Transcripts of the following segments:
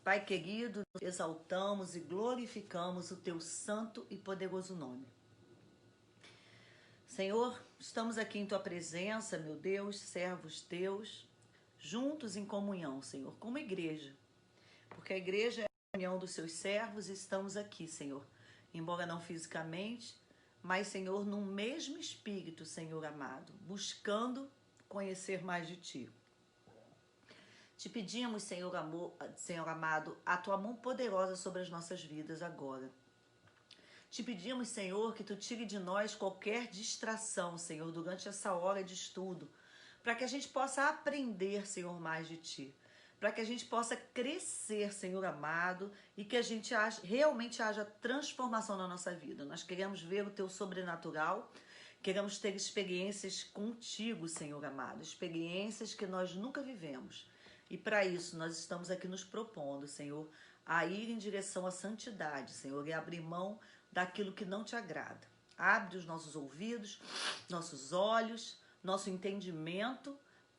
Pai querido, exaltamos e glorificamos o teu santo e poderoso nome. Senhor, estamos aqui em tua presença, meu Deus, servos teus, juntos em comunhão, Senhor, como igreja. Porque a igreja é a união dos seus servos e estamos aqui, Senhor, embora não fisicamente, mas, Senhor, num mesmo espírito, Senhor amado, buscando conhecer mais de ti. Te pedimos, Senhor amado, a tua mão poderosa sobre as nossas vidas agora. Te pedimos, Senhor, que tu tire de nós qualquer distração, Senhor, durante essa hora de estudo, para que a gente possa aprender, Senhor, mais de ti. Para que a gente possa crescer, Senhor amado, e que a gente realmente haja transformação na nossa vida. Nós queremos ver o teu sobrenatural, queremos ter experiências contigo, Senhor amado, experiências que nós nunca vivemos. E para isso nós estamos aqui nos propondo, Senhor, a ir em direção à santidade, Senhor, e abrir mão daquilo que não te agrada. Abre os nossos ouvidos, nossos olhos, nosso entendimento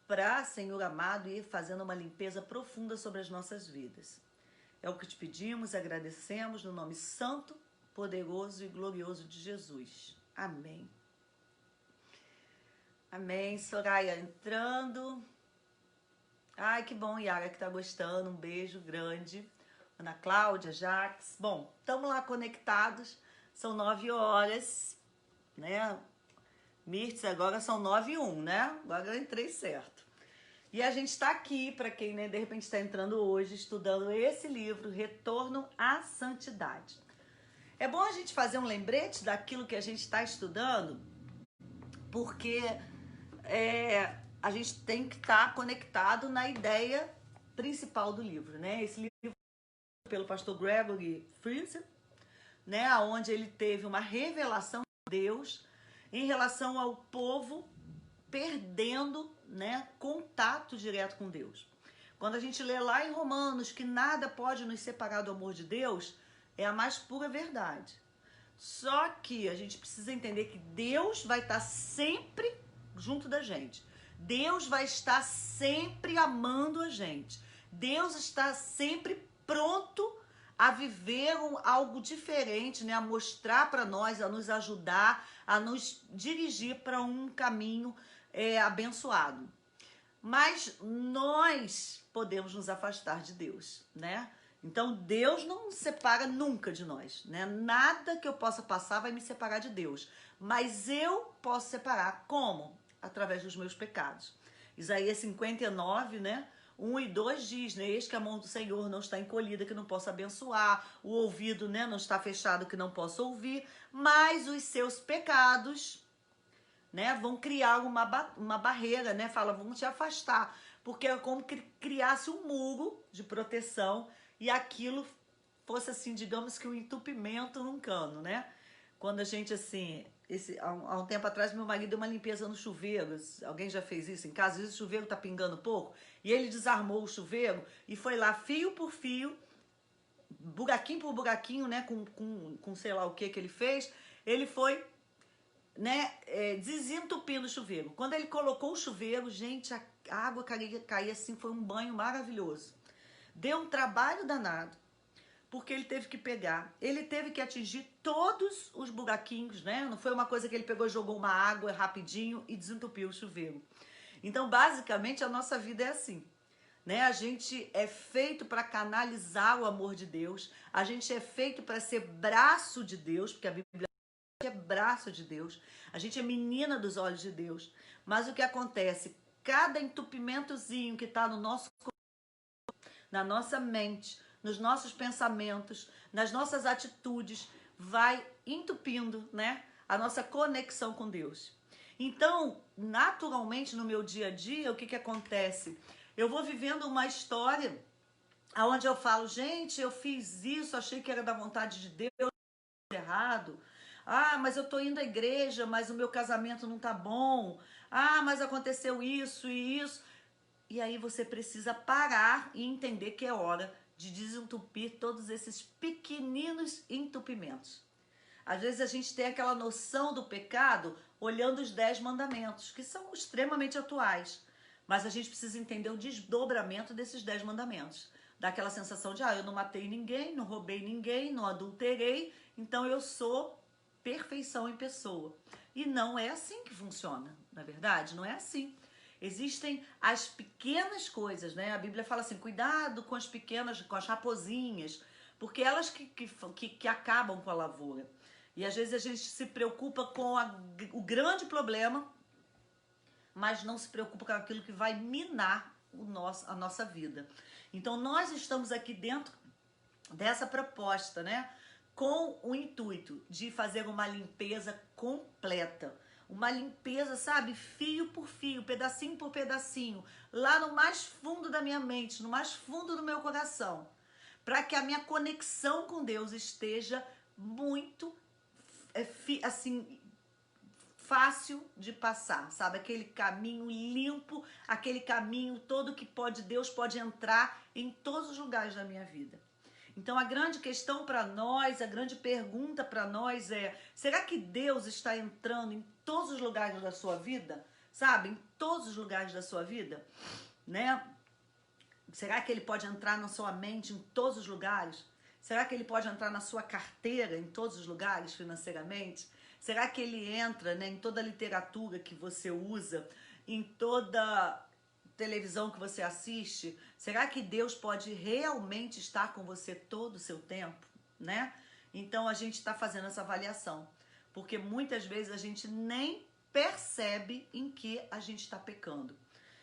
para, Senhor amado, ir fazendo uma limpeza profunda sobre as nossas vidas. É o que te pedimos e agradecemos no nome santo, poderoso e glorioso de Jesus. Amém. Amém. Soraya entrando. Ai, que bom, Yara, que tá gostando. Um beijo grande. Ana Cláudia, Jax. Bom, estamos lá conectados. São 9 horas, né? Mirtz, agora são 9h01, né? Agora eu entrei certo. E a gente está aqui, para quem, né, de repente está entrando hoje, estudando esse livro, Retorno à Santidade. É bom a gente fazer um lembrete daquilo que a gente está estudando, porque a gente tem que estar conectado na ideia principal do livro, né? Esse livro é pelo pastor Gregory Friesen, né? Onde ele teve uma revelação de Deus em relação ao povo perdendo, né, contato direto com Deus. Quando a gente lê lá em Romanos que nada pode nos separar do amor de Deus, é a mais pura verdade. Só que a gente precisa entender que Deus vai estar sempre junto da gente. Deus vai estar sempre amando a gente. Deus está sempre pronto a viver algo diferente, né? A mostrar para nós, a nos ajudar, a nos dirigir para um caminho abençoado. Mas nós podemos nos afastar de Deus, né? Então Deus não nos separa nunca de nós, né? Nada que eu possa passar vai me separar de Deus. Mas eu posso separar como? Através dos meus pecados. Isaías 59, né? 1 e 2 diz, né? Eis que a mão do Senhor não está encolhida, que não possa abençoar, o ouvido, né, não está fechado, que não possa ouvir, mas os seus pecados, né, vão criar uma barreira, né? Fala, vão te afastar, porque é como que criasse um muro de proteção e aquilo fosse assim, digamos que um entupimento num cano, né? Quando a gente assim, há um tempo atrás meu marido deu uma limpeza no chuveiro. Alguém já fez isso em casa? Às vezes o chuveiro tá pingando pouco e ele desarmou o chuveiro e foi lá fio por fio, buraquinho por buraquinho, né? Com sei lá o que ele fez. Ele foi, né, desentupindo o chuveiro. Quando ele colocou o chuveiro, gente, a água caía assim, foi um banho maravilhoso. Deu um trabalho danado, porque ele teve que pegar, ele teve que atingir todos os buraquinhos, né? Não foi uma coisa que ele pegou e jogou uma água rapidinho e desentupiu o chuveiro. Então, basicamente, a nossa vida é assim, né? A gente é feito para canalizar o amor de Deus, a gente é feito para ser braço de Deus, porque a Bíblia é braço de Deus, a gente é menina dos olhos de Deus. Mas o que acontece? Cada entupimentozinho que está no nosso corpo, na nossa mente, nos nossos pensamentos, nas nossas atitudes, vai entupindo, né, a nossa conexão com Deus. Então, naturalmente, no meu dia a dia, o que acontece? Eu vou vivendo uma história onde eu falo, gente, eu fiz isso, achei que era da vontade de Deus, errado. Ah, mas eu tô indo à igreja, mas o meu casamento não tá bom. Ah, mas aconteceu isso e isso. E aí você precisa parar e entender que é hora de desentupir todos esses pequeninos entupimentos. Às vezes a gente tem aquela noção do pecado olhando os 10 mandamentos, que são extremamente atuais. Mas a gente precisa entender o desdobramento desses 10 mandamentos. Dá aquela sensação de, eu não matei ninguém, não roubei ninguém, não adulterei, então eu sou perfeição em pessoa. E não é assim que funciona, na verdade, não é assim. Existem as pequenas coisas, né? A Bíblia fala assim, cuidado com as pequenas, com as raposinhas, porque elas que acabam com a lavoura. E às vezes a gente se preocupa com o grande problema, mas não se preocupa com aquilo que vai minar a nossa vida. Então nós estamos aqui dentro dessa proposta, né? Com o intuito de fazer uma limpeza completa. Uma limpeza, sabe? Fio por fio, pedacinho por pedacinho, lá no mais fundo da minha mente, no mais fundo do meu coração, para que a minha conexão com Deus esteja muito, assim, fácil de passar, sabe? Aquele caminho limpo, aquele caminho todo que Deus pode entrar em todos os lugares da minha vida. Então a grande questão para nós, a grande pergunta para nós é, será que Deus está entrando em todos os lugares da sua vida? Sabe? Em todos os lugares da sua vida, né? Será que ele pode entrar na sua mente em todos os lugares? Será que ele pode entrar na sua carteira em todos os lugares financeiramente? Será que ele entra, né, em toda a literatura que você usa, em toda televisão que você assiste? Será que Deus pode realmente estar com você todo o seu tempo, né? Então a gente está fazendo essa avaliação, porque muitas vezes a gente nem percebe em que a gente está pecando.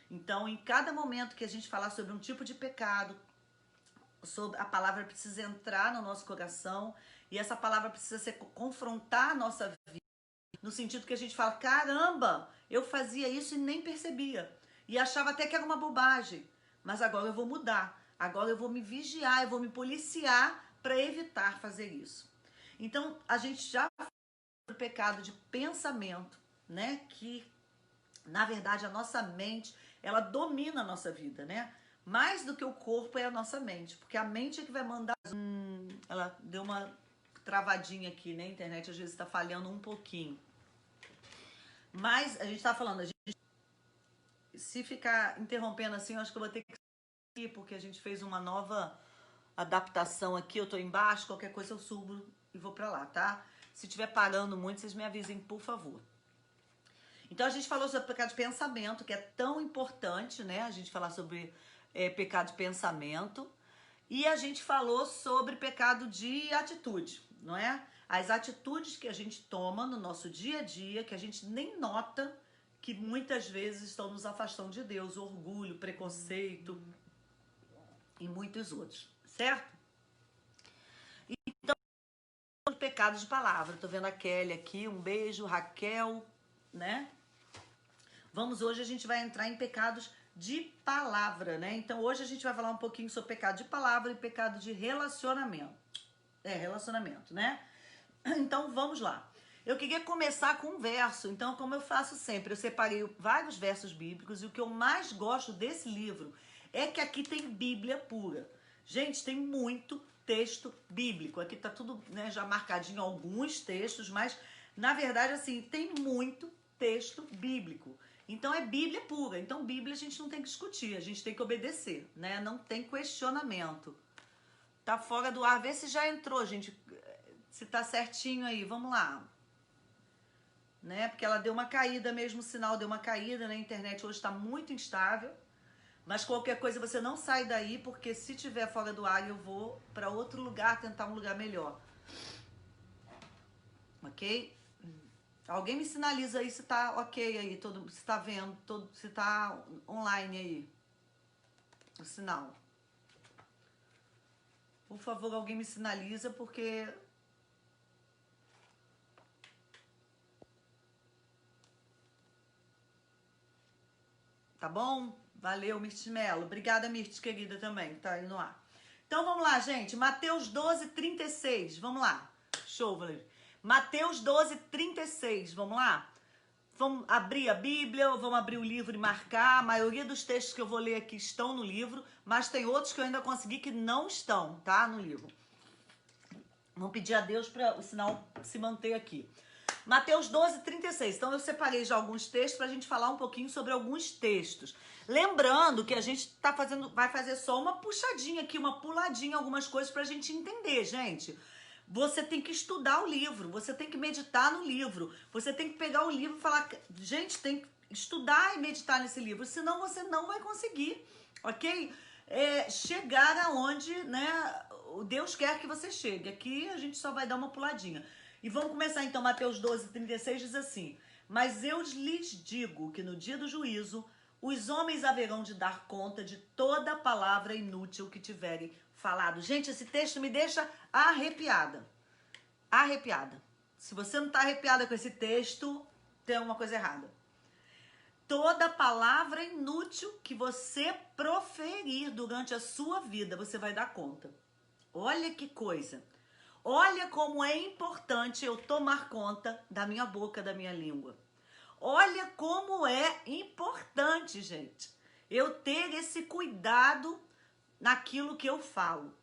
Então, em cada momento que a gente falar sobre um tipo de pecado, sobre a palavra precisa entrar no nosso coração e essa palavra precisa confrontar a nossa vida, no sentido que a gente fala, caramba, eu fazia isso e nem percebia. E achava até que era uma bobagem. Mas agora eu vou mudar. Agora eu vou me vigiar, eu vou me policiar para evitar fazer isso. Então, a gente já falou do pecado de pensamento, né? Que, na verdade, a nossa mente, ela domina a nossa vida, né? Mais do que o corpo é a nossa mente. Porque a mente é que vai mandar... ela deu uma travadinha aqui, né? A internet às vezes está falhando um pouquinho. Mas a gente está falando... Se ficar interrompendo assim, eu acho que eu vou ter que ir, porque a gente fez uma nova adaptação aqui. Eu tô embaixo, qualquer coisa eu subo e vou pra lá, tá? Se estiver parando muito, vocês me avisem, por favor. Então a gente falou sobre pecado de pensamento, que é tão importante, né? A gente falar sobre pecado de pensamento. E a gente falou sobre pecado de atitude, não é? As atitudes que a gente toma no nosso dia a dia, que a gente nem nota, que muitas vezes estão nos afastando de Deus, orgulho, preconceito e muitos outros, certo? Então, pecados de palavra. Tô vendo a Kelly aqui, um beijo, Raquel, né? Hoje a gente vai entrar em pecados de palavra, né? Então hoje a gente vai falar um pouquinho sobre pecado de palavra e pecado de relacionamento. Relacionamento, né? Então vamos lá. Eu queria começar com um verso, então como eu faço sempre, eu separei vários versos bíblicos e o que eu mais gosto desse livro é que aqui tem Bíblia pura. Gente, tem muito texto bíblico, aqui tá tudo, né, já marcadinho alguns textos, mas na verdade assim, tem muito texto bíblico. Então é Bíblia pura, então Bíblia a gente não tem que discutir, a gente tem que obedecer, né, não tem questionamento. Tá fora do ar, vê se já entrou, gente, se tá certinho aí, vamos lá. Né? Porque ela deu uma caída mesmo, o sinal deu uma caída, né? A internet hoje está muito instável, mas qualquer coisa você não sai daí, porque se tiver fora do ar eu vou para outro lugar, tentar um lugar melhor. Ok? Alguém me sinaliza aí se tá ok aí, se tá vendo, se tá online aí, o sinal. Por favor, alguém me sinaliza, porque... Tá bom? Valeu, Mirth Mello. Obrigada, Mirth, querida, também, tá aí no ar. Então, vamos lá, gente. Mateus 12, 36. Vamos lá. Show, Valério. Mateus 12, 36. Vamos lá? Vamos abrir a Bíblia, vamos abrir o livro e marcar. A maioria dos textos que eu vou ler aqui estão no livro, mas tem outros que eu ainda consegui que não estão, tá? No livro. Vamos pedir a Deus para o sinal se manter aqui. Mateus 12, 36. Então eu separei já alguns textos para a gente falar um pouquinho sobre alguns textos. Lembrando que a gente vai fazer só uma puxadinha aqui, uma puladinha, algumas coisas para a gente entender, gente. Você tem que estudar o livro, você tem que meditar no livro, você tem que pegar o livro e falar, gente, tem que estudar e meditar nesse livro, senão você não vai conseguir, ok? Chegar aonde, né, Deus quer que você chegue. Aqui a gente só vai dar uma puladinha. E vamos começar então, Mateus 12, 36 diz assim: mas eu lhes digo que no dia do juízo, os homens haverão de dar conta de toda palavra inútil que tiverem falado. Gente, esse texto me deixa arrepiada. Arrepiada. Se você não está arrepiada com esse texto, tem alguma coisa errada. Toda palavra inútil que você proferir durante a sua vida, você vai dar conta. Olha que coisa. Olha como é importante eu tomar conta da minha boca, da minha língua. Olha como é importante, gente, eu ter esse cuidado naquilo que eu falo.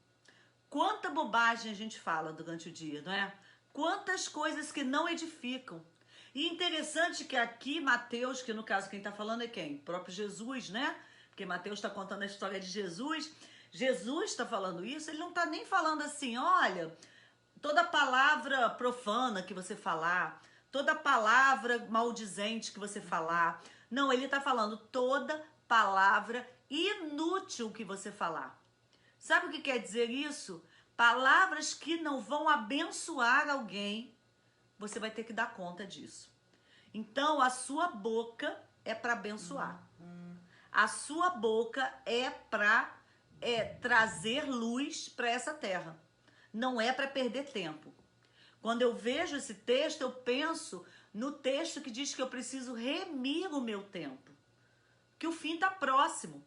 Quanta bobagem a gente fala durante o dia, não é? Quantas coisas que não edificam. E interessante que aqui Mateus, que no caso quem está falando é quem? O próprio Jesus, né? Porque Mateus está contando a história de Jesus. Jesus está falando isso, ele não está nem falando assim, olha, toda palavra profana que você falar, toda palavra maldizente que você falar. Não, ele está falando toda palavra inútil que você falar. Sabe o que quer dizer isso? Palavras que não vão abençoar alguém, você vai ter que dar conta disso. Então, a sua boca é para abençoar. A sua boca é para trazer luz para essa terra. Não é para perder tempo. Quando eu vejo esse texto, eu penso no texto que diz que eu preciso remir o meu tempo. Que o fim está próximo.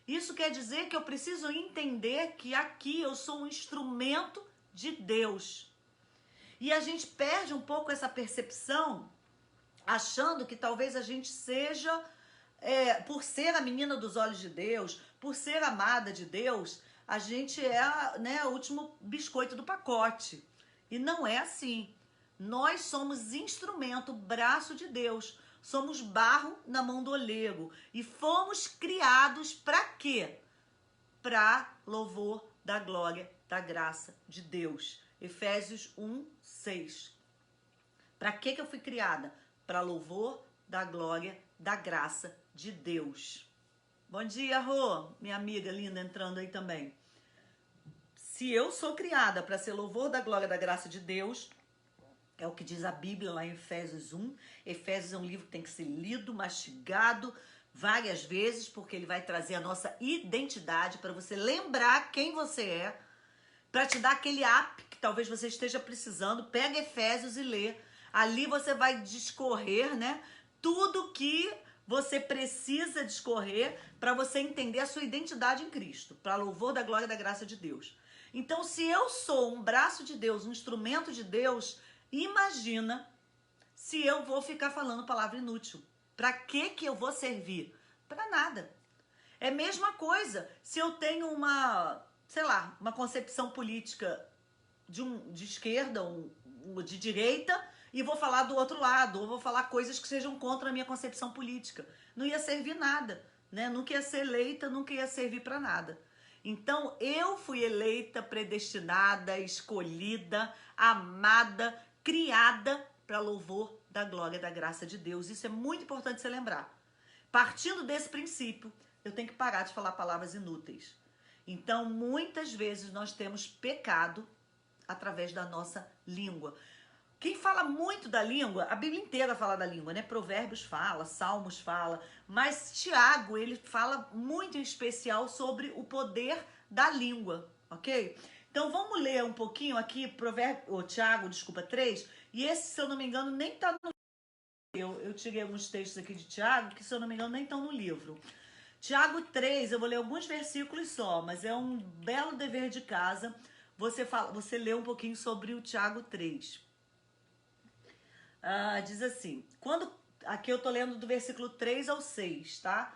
Isso quer dizer que eu preciso entender que aqui eu sou um instrumento de Deus. E a gente perde um pouco essa percepção, achando que talvez a gente seja, por ser a menina dos olhos de Deus, por ser amada de Deus, a gente é, né, o último biscoito do pacote. E não é assim. Nós somos instrumento, braço de Deus. Somos barro na mão do oleiro. E fomos criados para quê? Para louvor da glória, da graça de Deus. Efésios 1, 6. Para que eu fui criada? Para louvor da glória, da graça de Deus. Bom dia, Rô, minha amiga linda entrando aí também. Se eu sou criada para ser louvor da glória, da graça de Deus, é o que diz a Bíblia lá em Efésios 1. Efésios é um livro que tem que ser lido, mastigado várias vezes, porque ele vai trazer a nossa identidade para você lembrar quem você é, para te dar aquele up que talvez você esteja precisando. Pega Efésios e lê. Ali você vai discorrer, né? Tudo que você precisa discorrer para você entender a sua identidade em Cristo, para louvor da glória e da graça de Deus. Então, se eu sou um braço de Deus, um instrumento de Deus, imagina se eu vou ficar falando palavra inútil. Para que eu vou servir? Para nada. É a mesma coisa se eu tenho uma, sei lá, uma concepção política de esquerda, de direita, e vou falar do outro lado, ou vou falar coisas que sejam contra a minha concepção política. Não ia servir nada, né? Nunca ia ser eleita, nunca ia servir para nada. Então, eu fui eleita, predestinada, escolhida, amada, criada para louvor da glória e da graça de Deus. Isso é muito importante você lembrar. Partindo desse princípio, eu tenho que parar de falar palavras inúteis. Então, muitas vezes nós temos pecado através da nossa língua. Quem fala muito da língua, a Bíblia inteira fala da língua, né? Provérbios fala, Salmos fala, mas Tiago, ele fala muito em especial sobre o poder da língua, ok? Então vamos ler um pouquinho aqui, Tiago, 3, e esse, se eu não me engano, nem tá no livro. Eu tirei alguns textos aqui de Tiago, que se eu não me engano, nem estão no livro. Tiago 3, eu vou ler alguns versículos só, mas é um belo dever de casa você lê um pouquinho sobre o Tiago 3. Diz assim, aqui eu tô lendo do versículo 3 ao 6, tá?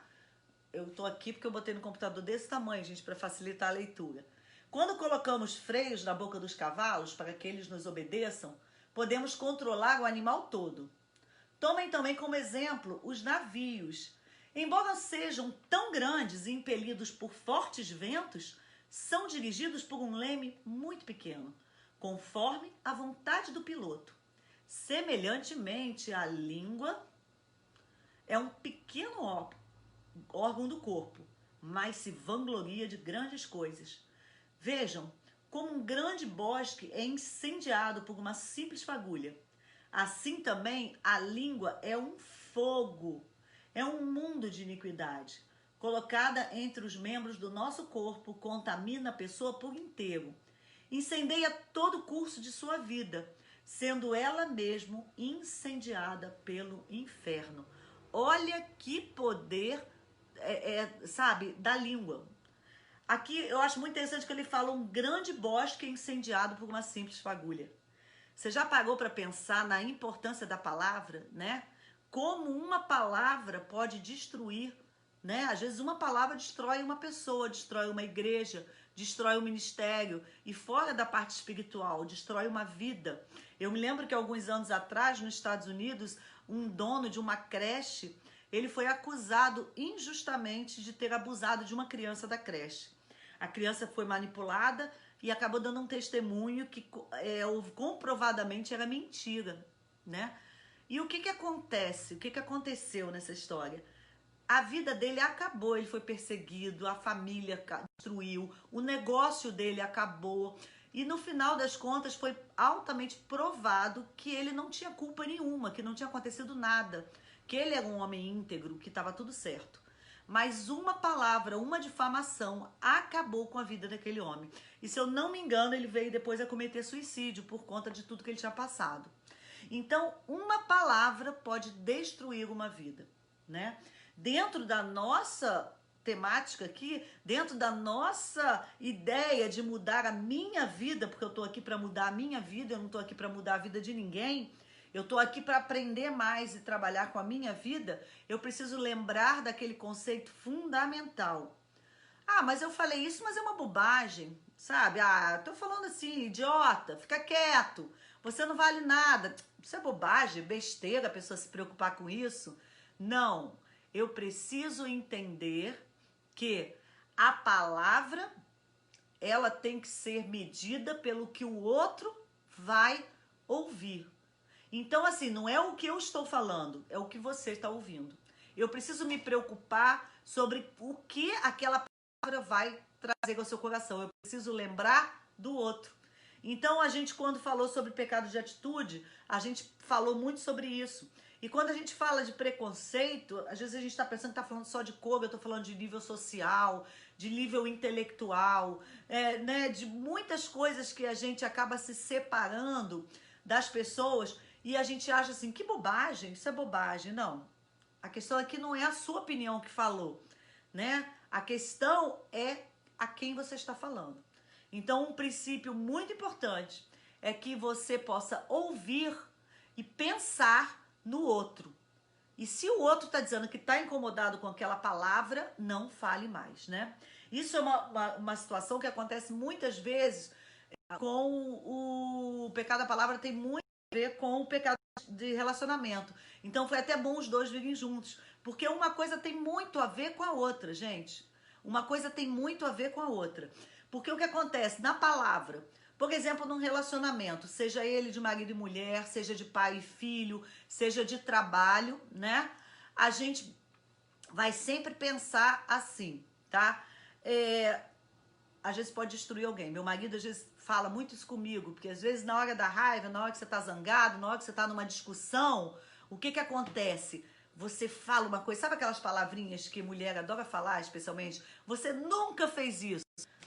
Eu tô aqui porque eu botei no computador desse tamanho, gente, para facilitar a leitura. Quando colocamos freios na boca dos cavalos para que eles nos obedeçam, podemos controlar o animal todo. Tomem também como exemplo os navios. Embora sejam tão grandes e impelidos por fortes ventos, são dirigidos por um leme muito pequeno, conforme a vontade do piloto. Semelhantemente, a língua é um pequeno órgão do corpo, mas se vangloria de grandes coisas. Vejam como um grande bosque é incendiado por uma simples fagulha. Assim também a língua é um fogo, é um mundo de iniquidade. Colocada entre os membros do nosso corpo, contamina a pessoa por inteiro. Incendeia todo o curso de sua vida, sendo ela mesmo incendiada pelo inferno. Olha que poder, sabe, da língua. Aqui eu acho muito interessante que ele fala um grande bosque incendiado por uma simples fagulha. Você já parou para pensar na importância da palavra, né? Como uma palavra pode destruir, né? Às vezes uma palavra destrói uma pessoa, destrói uma igreja, destrói um ministério e fora da parte espiritual, destrói uma vida. Eu me lembro que alguns anos atrás, nos Estados Unidos, um dono de uma creche, ele foi acusado injustamente de ter abusado de uma criança da creche. A criança foi manipulada e acabou dando um testemunho que comprovadamente era mentira, né? E o que acontece? O que aconteceu nessa história? A vida dele acabou, ele foi perseguido, a família destruiu, o negócio dele acabou. E no final das contas foi altamente provado que ele não tinha culpa nenhuma, que não tinha acontecido nada, que ele era um homem íntegro, que estava tudo certo. Mas uma palavra, uma difamação acabou com a vida daquele homem. E se eu não me engano, ele veio depois a cometer suicídio por conta de tudo que ele tinha passado. Então, uma palavra pode destruir uma vida, né? Dentro da nossa temática aqui, dentro da nossa ideia de mudar a minha vida, porque eu tô aqui para mudar a minha vida, eu não tô aqui para mudar a vida de ninguém, eu tô aqui para aprender mais e trabalhar com a minha vida, eu preciso lembrar daquele conceito fundamental. Ah, mas eu falei isso, mas é uma bobagem, sabe? Ah, tô falando assim, idiota, fica quieto, você não vale nada. Isso é bobagem, besteira a pessoa se preocupar com isso. Não, eu preciso entender que a palavra, ela tem que ser medida pelo que o outro vai ouvir. Então, assim, não é o que eu estou falando, é o que você está ouvindo. Eu preciso me preocupar sobre o que aquela palavra vai trazer ao seu coração. Eu preciso lembrar do outro. Então, a gente, quando falou sobre pecado de atitude, a gente falou muito sobre isso. E quando a gente fala de preconceito, às vezes a gente está pensando que está falando só de cor, eu estou falando de nível social, de nível intelectual, né, de muitas coisas que a gente acaba se separando das pessoas e a gente acha assim, que bobagem, isso é bobagem. Não, a questão aqui não é a sua opinião que falou, né? A questão é a quem você está falando. Então, um princípio muito importante é que você possa ouvir e pensar no outro. E se o outro está dizendo que está incomodado com aquela palavra, não fale mais, né? Isso é uma situação que acontece muitas vezes com o pecado da palavra, tem muito a ver com o pecado de relacionamento. Então foi até bom os dois virem juntos, porque uma coisa tem muito a ver com a outra, gente. Uma coisa tem muito a ver com a outra. Porque o que acontece na palavra, por exemplo, num relacionamento, seja ele de marido e mulher, seja de pai e filho, seja de trabalho, né? A gente vai sempre pensar assim, tá? Às vezes pode destruir alguém. Meu marido às vezes fala muito isso comigo, porque às vezes na hora da raiva, na hora que você tá zangado, na hora que você tá numa discussão, o que acontece? Você fala uma coisa, sabe aquelas palavrinhas que mulher adora falar, especialmente? Você nunca fez isso,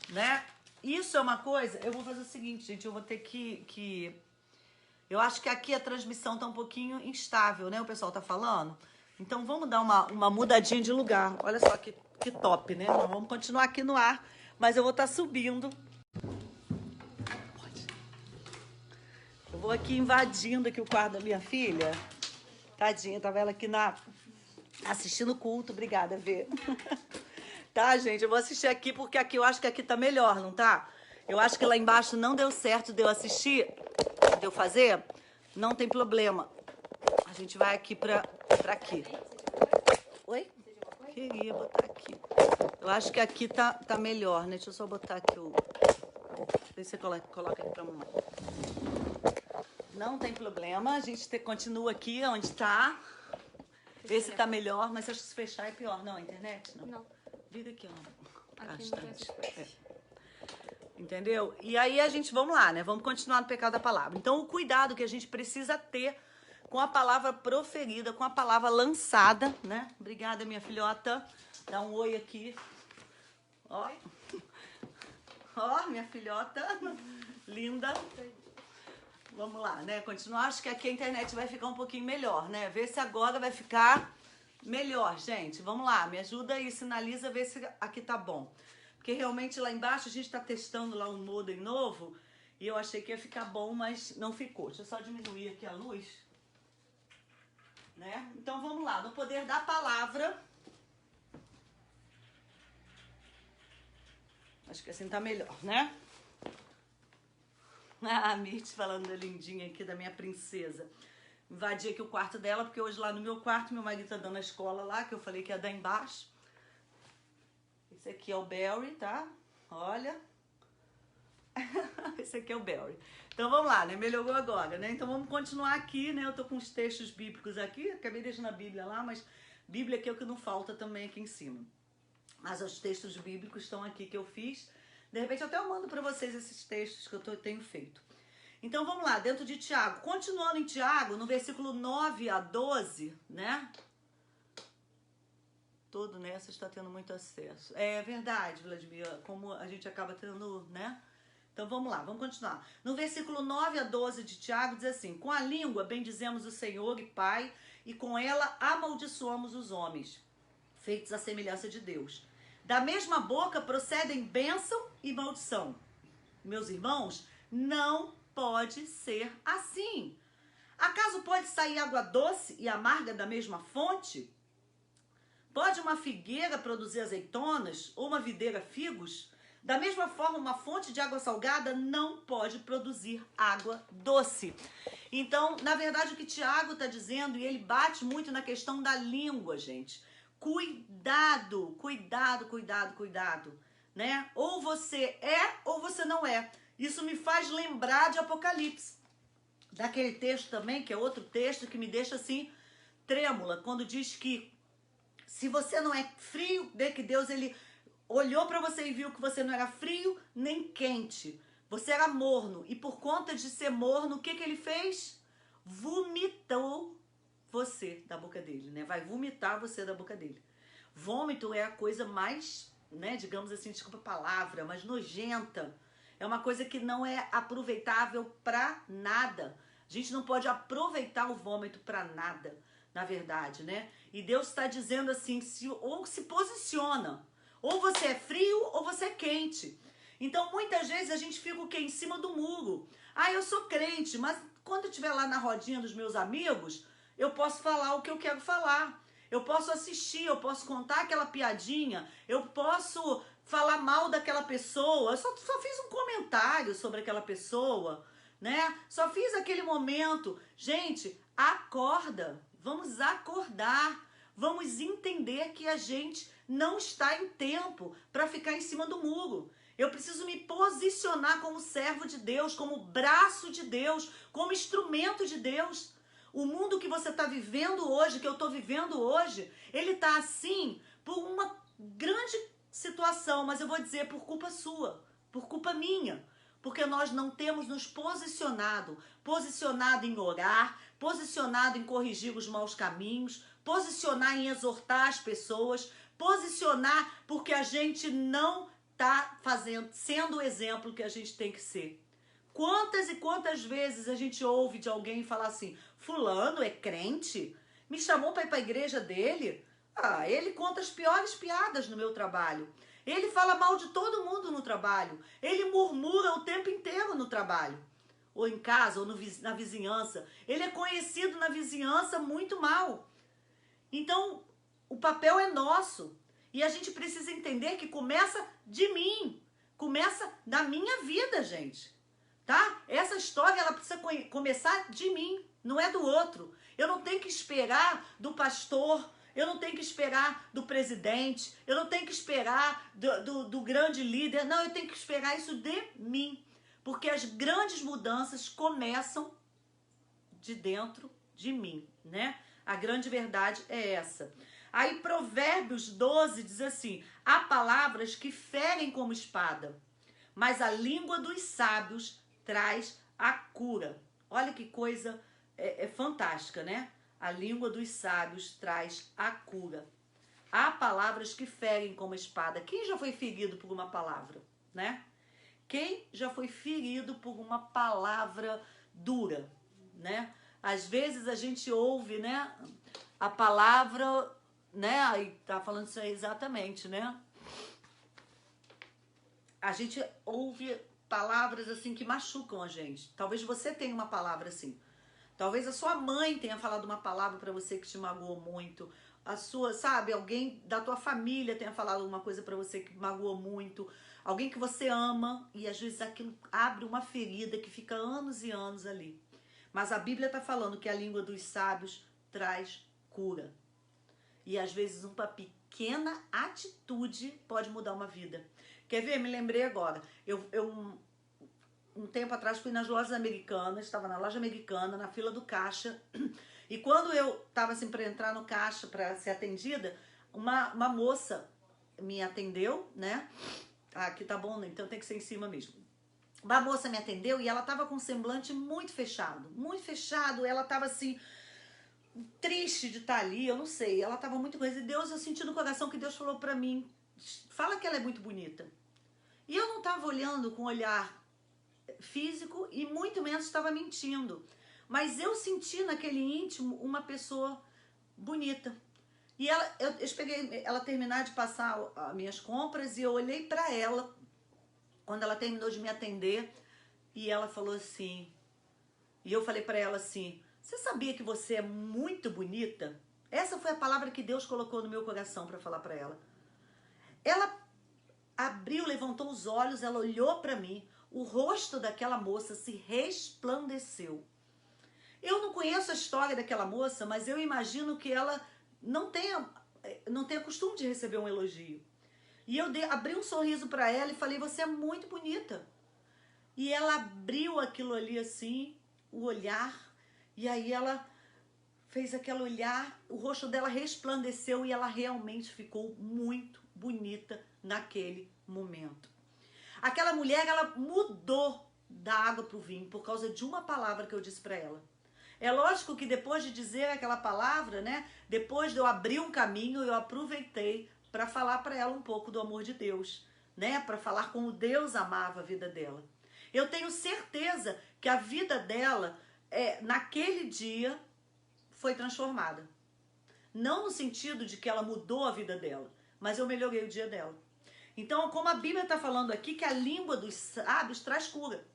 né? Isso é uma coisa, eu vou fazer o seguinte, gente, eu vou ter que... Eu acho que aqui a transmissão tá um pouquinho instável, né? O pessoal tá falando. Então vamos dar uma mudadinha de lugar. Olha só que top, né? Nós vamos continuar aqui no ar, mas eu vou estar subindo. Eu vou aqui invadindo aqui o quarto da minha filha. Tadinha, tava ela aqui assistindo o culto. Obrigada, Vê. Tá, gente? Eu vou assistir aqui porque aqui eu acho que aqui tá melhor, não tá? Eu acho que lá embaixo não deu certo de eu assistir, de eu fazer, não tem problema. A gente vai aqui pra aqui. Oi? Queria botar aqui. Eu acho que aqui tá melhor, né? Deixa eu só botar aqui o... Deixa você coloca aqui pra mamãe. Não tem problema, a gente continua aqui onde tá. Vê se tá melhor, mas acho que se fechar é pior. Não, a internet não. Não. Vira aqui, ó. Aqui não tem essas coisas. Entendeu? E aí a gente, vamos lá, né? Vamos continuar no pecado da palavra. Então, o cuidado que a gente precisa ter com a palavra proferida, com a palavra lançada, né? Obrigada, minha filhota. Dá um oi aqui. Ó. Ó, minha filhota. Linda. Vamos lá, né? Continuar. Acho que aqui a internet vai ficar um pouquinho melhor, né? Vê se agora vai ficar melhor, gente. Vamos lá, me ajuda aí, sinaliza, vê se aqui tá bom. Porque realmente lá embaixo a gente tá testando lá um modem novo e eu achei que ia ficar bom, mas não ficou. Deixa eu só diminuir aqui a luz. Né? Então vamos lá, no poder da palavra. Acho que assim tá melhor, né? Ah, a Mirth falando da lindinha aqui, da minha princesa. Invadi aqui o quarto dela, porque hoje lá no meu quarto, meu marido tá dando a escola lá, que eu falei que ia dar embaixo. Esse aqui é o Barry, tá? Olha. Esse aqui é o Barry. Então vamos lá, né? Melhorou agora, né? Então vamos continuar aqui, né? Eu tô com os textos bíblicos aqui, acabei deixando a Bíblia lá, mas Bíblia aqui é o que não falta também aqui em cima. Mas os textos bíblicos estão aqui que eu fiz. De repente até eu mando para vocês esses textos que eu tenho feito. Então vamos lá, dentro de Tiago. Continuando em Tiago, no versículo 9 a 12, né? Todo nessa está tendo muito acesso. É verdade, Vladimir, como a gente acaba tendo, né? Então vamos lá, vamos continuar. No versículo 9 a 12 de Tiago diz assim: com a língua bendizemos o Senhor e Pai, e com ela amaldiçoamos os homens, feitos à semelhança de Deus. Da mesma boca procedem bênção e maldição. Meus irmãos, não pode ser assim. Acaso pode sair água doce e amarga da mesma fonte? Pode uma figueira produzir azeitonas ou uma videira figos? Da mesma forma, uma fonte de água salgada não pode produzir água doce. Então, na verdade, o que Tiago está dizendo, e ele bate muito na questão da língua, gente. Cuidado, cuidado, cuidado, cuidado, né? Ou você é ou você não é. Isso me faz lembrar de Apocalipse. Daquele texto também, que é outro texto que me deixa assim, trêmula, quando diz que se você não é frio, vê que Deus ele olhou para você e viu que você não era frio nem quente. Você era morno. E por conta de ser morno, o que ele fez? Vomitou você da boca dele, né? Vai vomitar você da boca dele. Vômito é a coisa mais, né, digamos assim, desculpa a palavra, mas nojenta. É uma coisa que não é aproveitável pra nada. A gente não pode aproveitar o vômito pra nada, na verdade, né? E Deus está dizendo assim, ou se posiciona. Ou você é frio ou você é quente. Então, muitas vezes a gente fica o quê? Em cima do muro. Ah, eu sou crente, mas quando eu estiver lá na rodinha dos meus amigos, eu posso falar o que eu quero falar. Eu posso assistir, eu posso contar aquela piadinha, eu posso falar mal daquela pessoa. Eu só fiz um comentário sobre aquela pessoa, né? Só fiz aquele momento. Gente, acorda. Vamos acordar. Vamos entender que a gente não está em tempo para ficar em cima do muro. Eu preciso me posicionar como servo de Deus, como braço de Deus, como instrumento de Deus. O mundo que você está vivendo hoje, que eu estou vivendo hoje, ele está assim por uma grande situação, mas eu vou dizer por culpa sua, por culpa minha. Porque nós não temos nos posicionado em orar, posicionado em corrigir os maus caminhos, posicionar em exortar as pessoas, posicionar porque a gente não está sendo o exemplo que a gente tem que ser. Quantas e quantas vezes a gente ouve de alguém falar assim, fulano é crente? Me chamou para ir para a igreja dele? Ah, ele conta as piores piadas no meu trabalho. Ele fala mal de todo mundo no trabalho. Ele murmura o tempo inteiro no trabalho. Ou em casa, ou na vizinhança. Ele é conhecido na vizinhança muito mal. Então, o papel é nosso. E a gente precisa entender que começa de mim. Começa da minha vida, gente. tá? Essa história, ela precisa começar de mim, não é do outro. Eu não tenho que esperar do pastor, eu não tenho que esperar do presidente, eu não tenho que esperar do grande líder, não, eu tenho que esperar isso de mim. Porque as grandes mudanças começam de dentro de mim, né? A grande verdade é essa. Aí Provérbios 12 diz assim: há palavras que ferem como espada, mas a língua dos sábios traz a cura. Olha que coisa fantástica, né? A língua dos sábios traz a cura. Há palavras que ferem como espada. Quem já foi ferido por uma palavra, né? Quem já foi ferido por uma palavra dura, né? Às vezes a gente ouve, né, a palavra, né, aí tá falando isso aí exatamente, né? A gente ouve palavras assim que machucam a gente. Talvez você tenha uma palavra assim. Talvez a sua mãe tenha falado uma palavra pra você que te magoou muito. A sua, sabe, alguém da tua família tenha falado alguma coisa pra você que magoou muito. Alguém que você ama e às vezes aquilo abre uma ferida que fica anos e anos ali. Mas a Bíblia está falando que a língua dos sábios traz cura. E às vezes uma pequena atitude pode mudar uma vida. Quer ver? Me lembrei agora. Um tempo atrás fui nas lojas americanas, estava na loja americana, na fila do caixa. E quando eu estava assim para entrar no caixa para ser atendida, uma moça me atendeu, né? Ah, aqui tá bom, então tem que ser em cima mesmo. Uma moça me atendeu e ela tava com um semblante muito fechado, ela tava assim, triste de estar ali, eu não sei, ela tava muito coisa, e Deus, eu senti no coração que Deus falou pra mim, fala que ela é muito bonita. E eu não tava olhando com olhar físico e muito menos estava mentindo, mas eu senti naquele íntimo uma pessoa bonita. E eu esperei ela terminar de passar as minhas compras e eu olhei pra ela quando ela terminou de me atender, e ela falou assim, e eu falei pra ela assim, você sabia que você é muito bonita? Essa foi a palavra que Deus colocou no meu coração pra falar pra ela. Ela abriu, levantou os olhos, ela olhou pra mim, o rosto daquela moça se resplandeceu. Eu não conheço a história daquela moça, mas eu imagino que ela não tenha costume de receber um elogio. E eu abri um sorriso pra ela e falei, você é muito bonita. E ela abriu aquilo ali assim, o olhar, e aí ela fez aquele olhar, o rosto dela resplandeceu e ela realmente ficou muito bonita naquele momento. Aquela mulher, ela mudou da água pro vinho por causa de uma palavra que eu disse pra ela. É lógico que depois de dizer aquela palavra, né, depois de eu abrir um caminho, eu aproveitei para falar para ela um pouco do amor de Deus, né? Para falar como Deus amava a vida dela. Eu tenho certeza que a vida dela, naquele dia, foi transformada. Não no sentido de que ela mudou a vida dela, mas eu melhorei o dia dela. Então, como a Bíblia está falando aqui, que a língua dos sábios traz cura.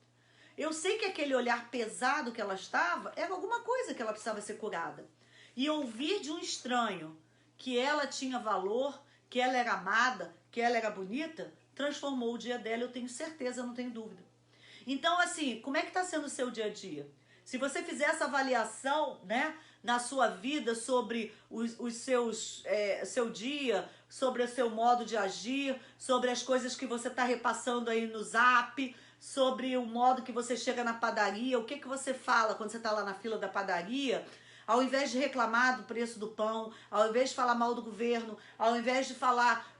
Eu sei que aquele olhar pesado que ela estava, era alguma coisa que ela precisava ser curada. E ouvir de um estranho que ela tinha valor, que ela era amada, que ela era bonita, transformou o dia dela, eu tenho certeza, não tenho dúvida. Então, assim, como é que está sendo o seu dia a dia? Se você fizer essa avaliação, né, na sua vida sobre seu dia, sobre o seu modo de agir, sobre as coisas que você está repassando aí no Zap, sobre o modo que você chega na padaria, o que você fala quando você está lá na fila da padaria, ao invés de reclamar do preço do pão, ao invés de falar mal do governo, ao invés de falar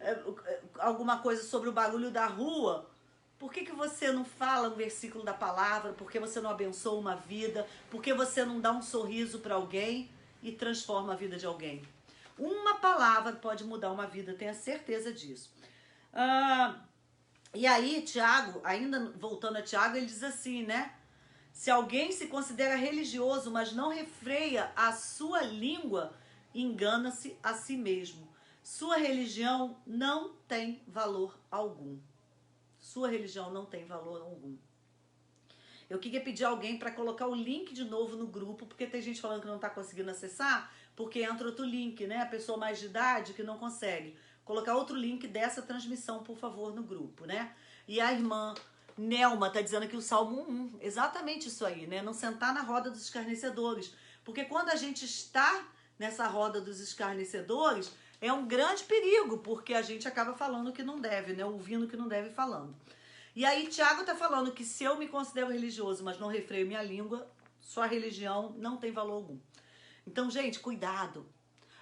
alguma coisa sobre o barulho da rua, por que você não fala um versículo da palavra? Por que você não abençoa uma vida? Por que você não dá um sorriso para alguém e transforma a vida de alguém? Uma palavra pode mudar uma vida, tenha certeza disso. E aí, Tiago, ainda voltando a Tiago, ele diz assim, né? Se alguém se considera religioso, mas não refreia a sua língua, engana-se a si mesmo. Sua religião não tem valor algum. Sua religião não tem valor algum. Eu queria pedir a alguém para colocar o link de novo no grupo, porque tem gente falando que não está conseguindo acessar, porque entra outro link, né? A pessoa mais de idade que não consegue. Colocar outro link dessa transmissão, por favor, no grupo, né? E a irmã Nelma tá dizendo aqui o Salmo 1, exatamente isso aí, né? Não sentar na roda dos escarnecedores. Porque quando a gente está nessa roda dos escarnecedores, é um grande perigo, porque a gente acaba falando o que não deve, né? Ouvindo o que não deve falando. E aí Tiago tá falando que se eu me considero religioso, mas não refreio minha língua, sua religião não tem valor algum. Então, gente, cuidado.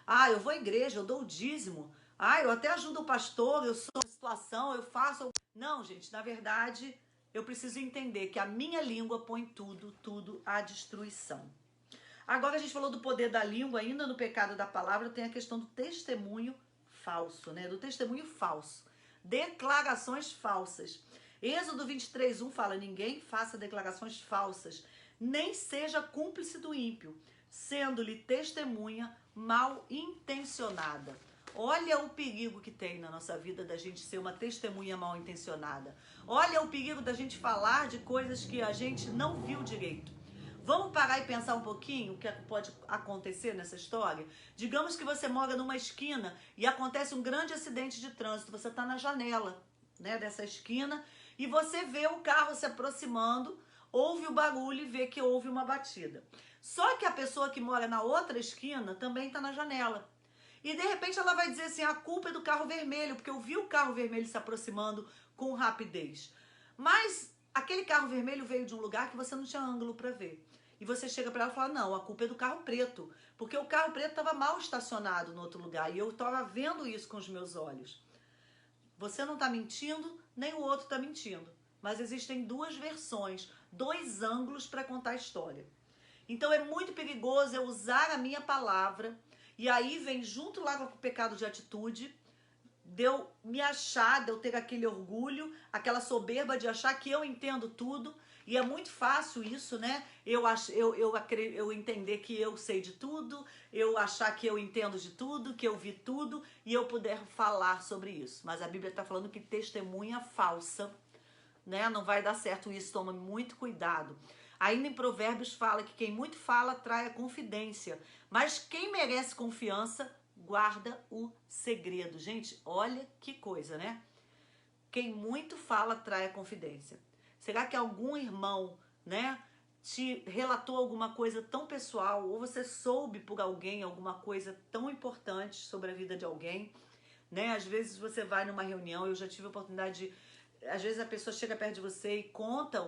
Ah, eu vou à igreja, eu dou o dízimo. Ah, eu até ajudo o pastor, eu sou a situação, eu faço... Não, gente, na verdade, eu preciso entender que a minha língua põe tudo à destruição. Agora a gente falou do poder da língua, ainda no pecado da palavra tem a questão do testemunho falso, né? Do testemunho falso. Declarações falsas. Êxodo 23:1 fala, ninguém faça declarações falsas, nem seja cúmplice do ímpio, sendo-lhe testemunha mal intencionada. Olha o perigo que tem na nossa vida da gente ser uma testemunha mal intencionada. Olha o perigo da gente falar de coisas que a gente não viu direito. Vamos parar e pensar um pouquinho o que pode acontecer nessa história? Digamos que você mora numa esquina e acontece um grande acidente de trânsito. Você está na janela, né, dessa esquina e você vê o carro se aproximando, ouve o barulho e vê que houve uma batida. Só que a pessoa que mora na outra esquina também está na janela. E de repente ela vai dizer assim, a culpa é do carro vermelho, porque eu vi o carro vermelho se aproximando com rapidez. Mas aquele carro vermelho veio de um lugar que você não tinha ângulo para ver. E você chega para ela e fala, não, a culpa é do carro preto, porque o carro preto estava mal estacionado no outro lugar e eu estava vendo isso com os meus olhos. Você não está mentindo, nem o outro está mentindo. Mas existem duas versões, dois ângulos para contar a história. Então é muito perigoso eu usar a minha palavra e aí vem junto lá com o pecado de atitude, de eu me achar, de eu ter aquele orgulho, aquela soberba de achar que eu entendo tudo. E é muito fácil isso, né? Eu entender que eu sei de tudo, eu achar que eu entendo de tudo, que eu vi tudo e eu puder falar sobre isso. Mas a Bíblia está falando que testemunha falsa, né? Não vai dar certo isso, toma muito cuidado. Ainda em Provérbios fala que quem muito fala trai a confidência, mas quem merece confiança guarda o segredo. Gente, olha que coisa, né? Quem muito fala trai a confidência. Será que algum irmão, né, te relatou alguma coisa tão pessoal, ou você soube por alguém alguma coisa tão importante sobre a vida de alguém, né? Às vezes você vai numa reunião, eu já tive a oportunidade de... Às vezes a pessoa chega perto de você e conta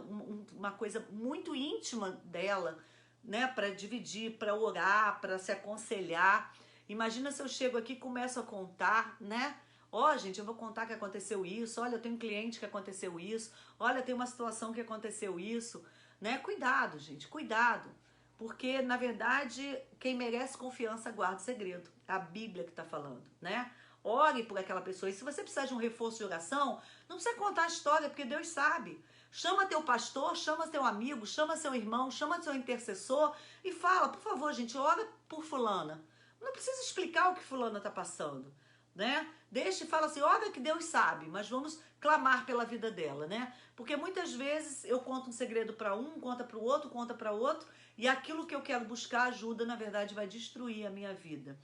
uma coisa muito íntima dela, né, para dividir, para orar, para se aconselhar. Imagina se eu chego aqui e começo a contar, né? Ó, gente, eu vou contar que aconteceu isso. Olha, eu tenho um cliente que aconteceu isso. Olha, tem uma situação que aconteceu isso, né? Cuidado, gente, cuidado. Porque, na verdade, quem merece confiança guarda o segredo. É a Bíblia que está falando, né? Ore por aquela pessoa. E se você precisar de um reforço de oração, não precisa contar a história, porque Deus sabe. Chama teu pastor, chama teu amigo, chama seu irmão, chama seu intercessor e fala, por favor, gente, ora por fulana. Não precisa explicar o que fulana está passando, né? Deixa e fala assim, ora que Deus sabe, mas vamos clamar pela vida dela, né? Porque muitas vezes eu conto um segredo para um, conta para o outro, conta para outro, e aquilo que eu quero buscar ajuda, na verdade, vai destruir a minha vida.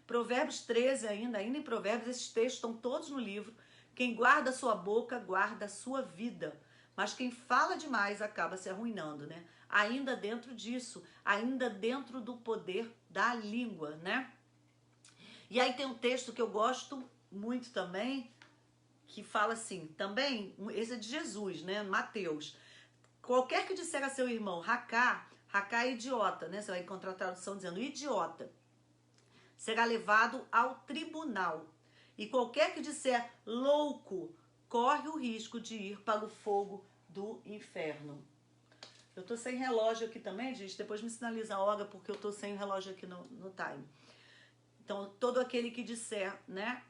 Provérbios 13 ainda em Provérbios, esses textos estão todos no livro. Quem guarda a sua boca, guarda a sua vida. Mas quem fala demais acaba se arruinando, né? Ainda dentro disso, ainda dentro do poder da língua, né? E aí tem um texto que eu gosto muito também, que fala assim, também, esse é de Jesus, né? Mateus. Qualquer que disser a seu irmão, racá é idiota, né? Você vai encontrar a tradução dizendo idiota. Será levado ao tribunal. E qualquer que disser louco, corre o risco de ir para o fogo do inferno. Eu tô sem relógio aqui também, gente. Depois me sinaliza a hora, porque eu tô sem relógio aqui no time. Então, todo aquele que disser, né?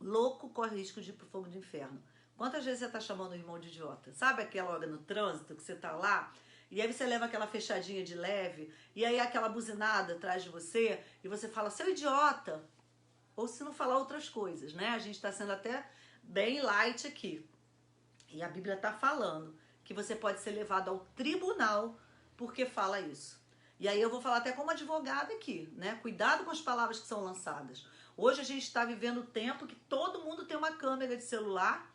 Louco, corre o risco de ir para o fogo do inferno. Quantas vezes você tá chamando o irmão de idiota? Sabe aquela hora no trânsito que você tá lá? E aí você leva aquela fechadinha de leve, e aí aquela buzinada atrás de você, e você fala, seu idiota. Ou se não falar outras coisas, né? A gente tá sendo até bem light aqui. E a Bíblia tá falando que você pode ser levado ao tribunal porque fala isso. E aí eu vou falar até como advogada aqui, né? Cuidado com as palavras que são lançadas. Hoje a gente está vivendo o tempo que todo mundo tem uma câmera de celular,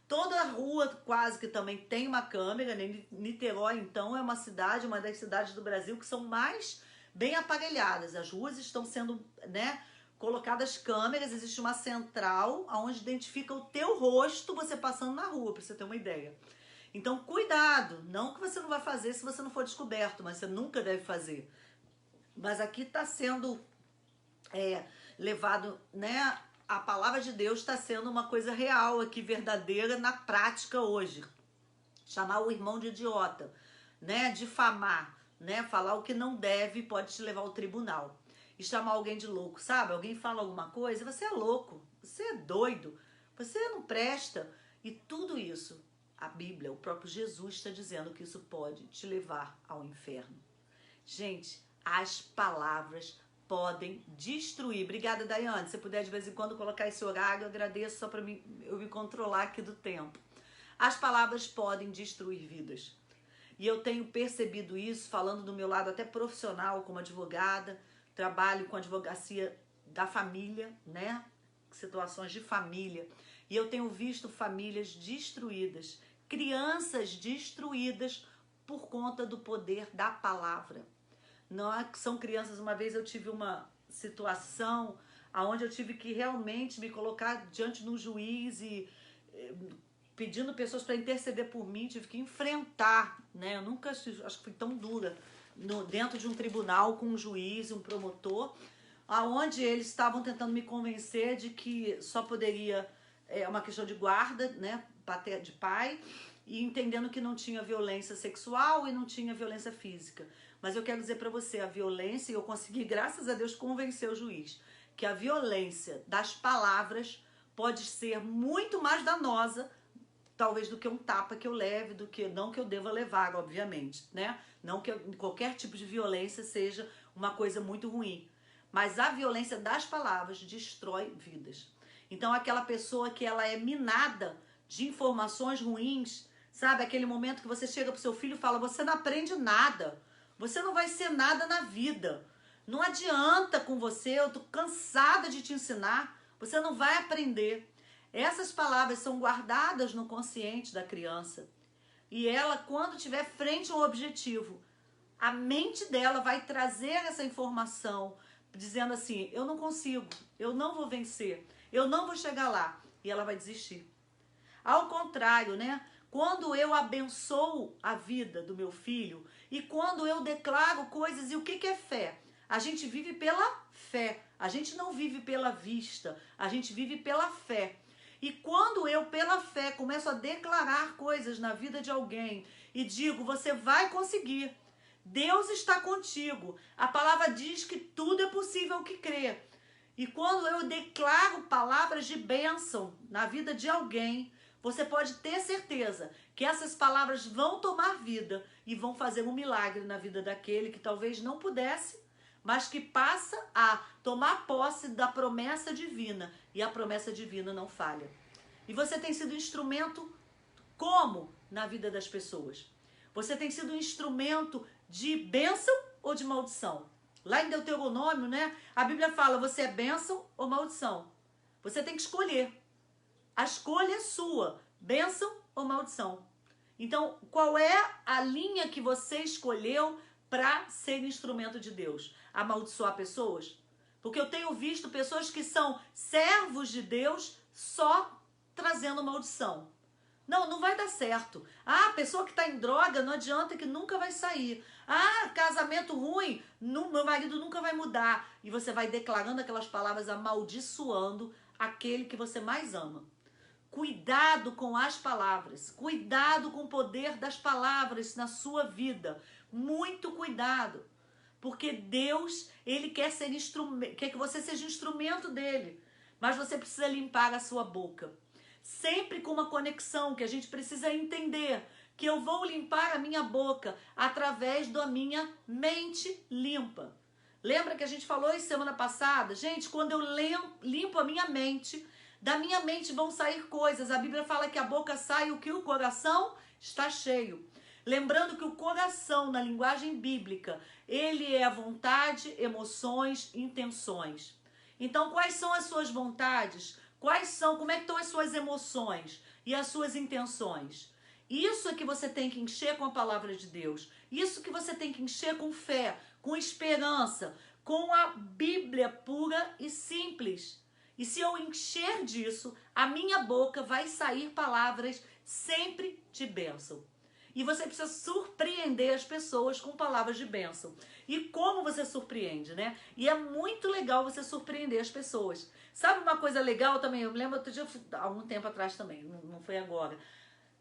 Toda rua quase que também tem uma câmera, né? Niterói, então, é uma cidade, uma das cidades do Brasil que são mais bem aparelhadas. As ruas estão sendo, né, colocadas câmeras, existe uma central onde identifica o teu rosto você passando na rua, para você ter uma ideia. Então, cuidado, não que você não vai fazer se você não for descoberto, mas você nunca deve fazer. Mas aqui está sendo levado, né? A palavra de Deus está sendo uma coisa real aqui, verdadeira na prática hoje. Chamar o irmão de idiota, né? Difamar, né? Falar o que não deve pode te levar ao tribunal. E chamar alguém de louco, sabe? Alguém fala alguma coisa, você é louco, você é doido, você não presta. E tudo isso, a Bíblia, o próprio Jesus está dizendo que isso pode te levar ao inferno. Gente, as palavras podem destruir. Obrigada, Daiane. Se você puder de vez em quando colocar esse horário, eu agradeço só para eu me controlar aqui do tempo. As palavras podem destruir vidas. E eu tenho percebido isso, falando do meu lado até profissional, como advogada, trabalho com advocacia da família, né? Situações de família. E eu tenho visto famílias destruídas, crianças destruídas por conta do poder da palavra. Não é que são crianças. Uma vez eu tive uma situação onde eu tive que realmente me colocar diante de um juiz e pedindo pessoas para interceder por mim, tive que enfrentar, né? Eu nunca acho que fui tão dura dentro de um tribunal com um juiz, um promotor, aonde eles estavam tentando me convencer de que só poderia uma questão de guarda, né? De pai, e entendendo que não tinha violência sexual e não tinha violência física. Mas eu quero dizer para você, a violência, e eu consegui, graças a Deus, convencer o juiz, que a violência das palavras pode ser muito mais danosa, talvez, do que um tapa que eu leve, não que eu deva levar, obviamente, né? Não que qualquer tipo de violência seja uma coisa muito ruim. Mas a violência das palavras destrói vidas. Então, aquela pessoa que ela é minada de informações ruins, sabe? Aquele momento que você chega pro seu filho e fala, você não aprende nada. Você não vai ser nada na vida. Não adianta com você, eu tô cansada de te ensinar. Você não vai aprender. Essas palavras são guardadas no consciente da criança. E ela, quando tiver frente a um objetivo, a mente dela vai trazer essa informação, dizendo assim, eu não consigo, eu não vou vencer, eu não vou chegar lá. E ela vai desistir. Ao contrário, né? Quando eu abençoo a vida do meu filho e quando eu declaro coisas, e o que é fé? A gente vive pela fé, a gente não vive pela vista, a gente vive pela fé. E quando eu, pela fé, começo a declarar coisas na vida de alguém e digo, você vai conseguir, Deus está contigo, a palavra diz que tudo é possível ao que crê. E quando eu declaro palavras de bênção na vida de alguém, você pode ter certeza que essas palavras vão tomar vida e vão fazer um milagre na vida daquele que talvez não pudesse, mas que passa a tomar posse da promessa divina. E a promessa divina não falha. E você tem sido instrumento como na vida das pessoas? Você tem sido um instrumento de bênção ou de maldição? Lá em Deuteronômio, né? A Bíblia fala, você é bênção ou maldição? Você tem que escolher. A escolha é sua, bênção ou maldição. Então, qual é a linha que você escolheu para ser instrumento de Deus? Amaldiçoar pessoas? Porque eu tenho visto pessoas que são servos de Deus só trazendo maldição. Não vai dar certo. Ah, pessoa que está em droga, não adianta que nunca vai sair. Ah, casamento ruim, meu marido nunca vai mudar. E você vai declarando aquelas palavras amaldiçoando aquele que você mais ama. Cuidado com as palavras, cuidado com o poder das palavras na sua vida, muito cuidado, porque Deus, Ele quer que você seja instrumento dEle, mas você precisa limpar a sua boca, sempre com uma conexão que a gente precisa entender, que eu vou limpar a minha boca através da minha mente limpa. Lembra que a gente falou isso semana passada? Gente, quando eu limpo a minha mente, da minha mente vão sair coisas. A Bíblia fala que a boca sai o que o coração está cheio. Lembrando que o coração, na linguagem bíblica, ele é a vontade, emoções, intenções. Então, quais são as suas vontades? Como é que estão as suas emoções? e as suas intenções. Isso é que você tem que encher com a palavra de Deus. Isso que você tem que encher com fé, com esperança, com a Bíblia pura e simples. E se eu encher disso, a minha boca vai sair palavras sempre de bênção. E você precisa surpreender as pessoas com palavras de bênção. E como você surpreende, né? E é muito legal você surpreender as pessoas. Sabe uma coisa legal também? Eu me lembro outro dia, há algum tempo atrás também, não foi agora,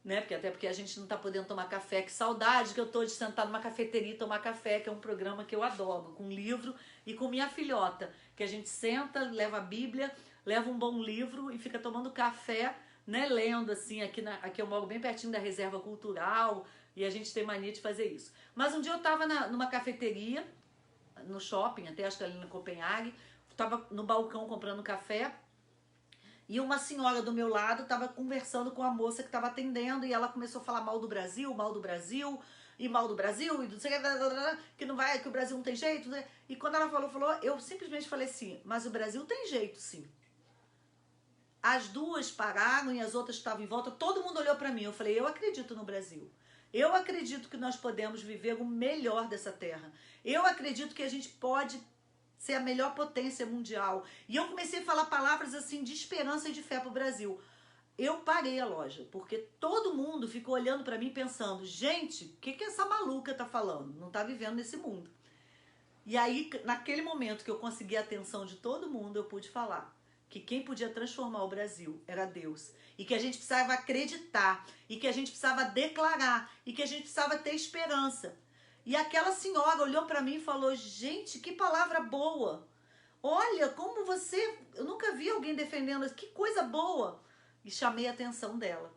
né? Até porque a gente não tá podendo tomar café. Que saudade que eu tô de sentar numa cafeteria e tomar café, que é um programa que eu adoro, com livro e com minha filhota, que a gente senta, leva a Bíblia, leva um bom livro e fica tomando café, né, lendo assim. Aqui eu moro bem pertinho da reserva cultural e a gente tem mania de fazer isso. Mas um dia eu tava numa cafeteria, no shopping, até acho que ali na Copenhague, tava no balcão comprando café e uma senhora do meu lado tava conversando com a moça que tava atendendo e ela começou a falar mal do Brasil e mal do Brasil e não sei que não vai, que o Brasil não tem jeito, né? E quando ela falou, eu simplesmente falei assim, mas o Brasil tem jeito sim. As duas pararam e as outras que estavam em volta, todo mundo olhou para mim. Eu falei, eu acredito no Brasil. Eu acredito que nós podemos viver o melhor dessa terra. Eu acredito que a gente pode ser a melhor potência mundial. E eu comecei a falar palavras assim de esperança e de fé para o Brasil. Eu parei a loja, porque todo mundo ficou olhando para mim pensando, gente, o que essa maluca tá falando? Não tá vivendo nesse mundo. E aí, naquele momento que eu consegui a atenção de todo mundo, eu pude falar que quem podia transformar o Brasil era Deus. E que a gente precisava acreditar. E que a gente precisava declarar. E que a gente precisava ter esperança. E aquela senhora olhou para mim e falou, gente, que palavra boa. Olha, como você... Eu nunca vi alguém defendendo isso. Que coisa boa. E chamei a atenção dela.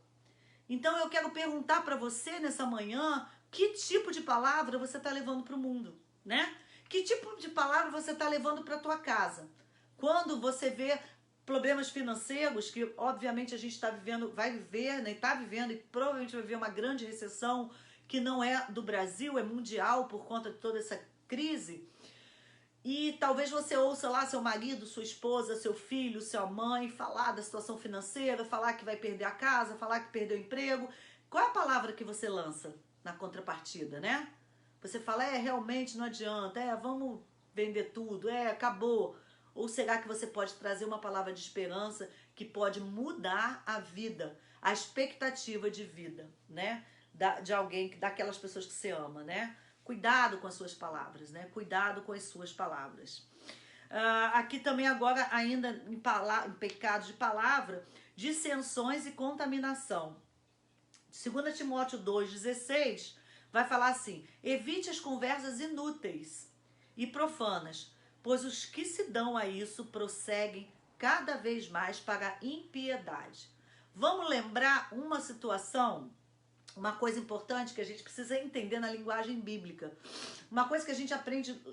Então eu quero perguntar para você nessa manhã, que tipo de palavra você está levando para o mundo, né? Que tipo de palavra você está levando para a tua casa? Quando você vê problemas financeiros, que obviamente a gente está vivendo, vai viver, né? Está vivendo e provavelmente vai viver uma grande recessão que não é do Brasil, é mundial por conta de toda essa crise. E talvez você ouça lá seu marido, sua esposa, seu filho, sua mãe falar da situação financeira, falar que vai perder a casa, falar que perdeu o emprego. Qual é a palavra que você lança na contrapartida, né? Você fala, realmente não adianta, vamos vender tudo, acabou. Ou será que você pode trazer uma palavra de esperança que pode mudar a vida, a expectativa de vida, né? De alguém, daquelas pessoas que você ama, né? Cuidado com as suas palavras, né? Cuidado com as suas palavras. Aqui também agora, ainda em pecados de palavra, dissensões e contaminação. 2 Timóteo 2,16 vai falar assim, evite as conversas inúteis e profanas, pois os que se dão a isso prosseguem cada vez mais para a impiedade. Vamos lembrar uma situação, uma coisa importante que a gente precisa entender na linguagem bíblica. Uma coisa que a gente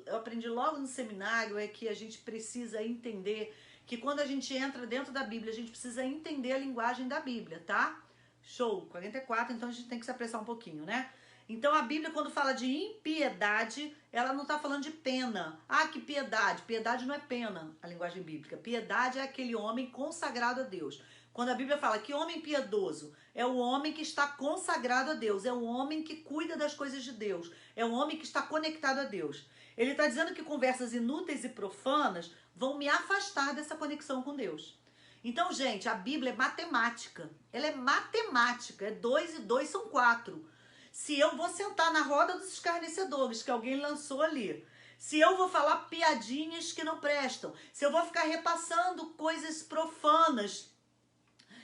eu aprendi logo no seminário, é que a gente precisa entender que quando a gente entra dentro da Bíblia, a gente precisa entender a linguagem da Bíblia, tá? Show, 44, então a gente tem que se apressar um pouquinho, né? Então a Bíblia, quando fala de impiedade, ela não está falando de pena. Que piedade. Piedade não é pena, a linguagem bíblica. Piedade é aquele homem consagrado a Deus. Quando a Bíblia fala que homem piedoso, é o homem que está consagrado a Deus, é o homem que cuida das coisas de Deus, é o homem que está conectado a Deus. Ele está dizendo que conversas inúteis e profanas vão me afastar dessa conexão com Deus. Então, gente, a Bíblia é matemática. Ela é matemática. 2 e 2 são 4. Se eu vou sentar na roda dos escarnecedores que alguém lançou ali, se eu vou falar piadinhas que não prestam, se eu vou ficar repassando coisas profanas,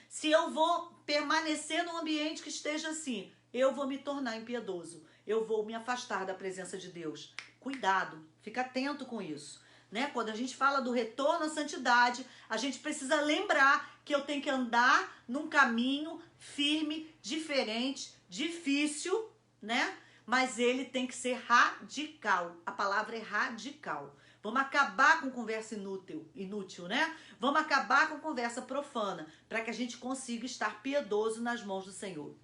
se eu vou permanecer num ambiente que esteja assim, eu vou me tornar impiedoso, eu vou me afastar da presença de Deus. Cuidado, fica atento com isso, né? Quando a gente fala do retorno à santidade, a gente precisa lembrar que eu tenho que andar num caminho firme, diferente, difícil, né? Mas ele tem que ser radical. A palavra é radical. Vamos acabar com conversa inútil, né? Vamos acabar com conversa profana, para que a gente consiga estar piedoso nas mãos do Senhor.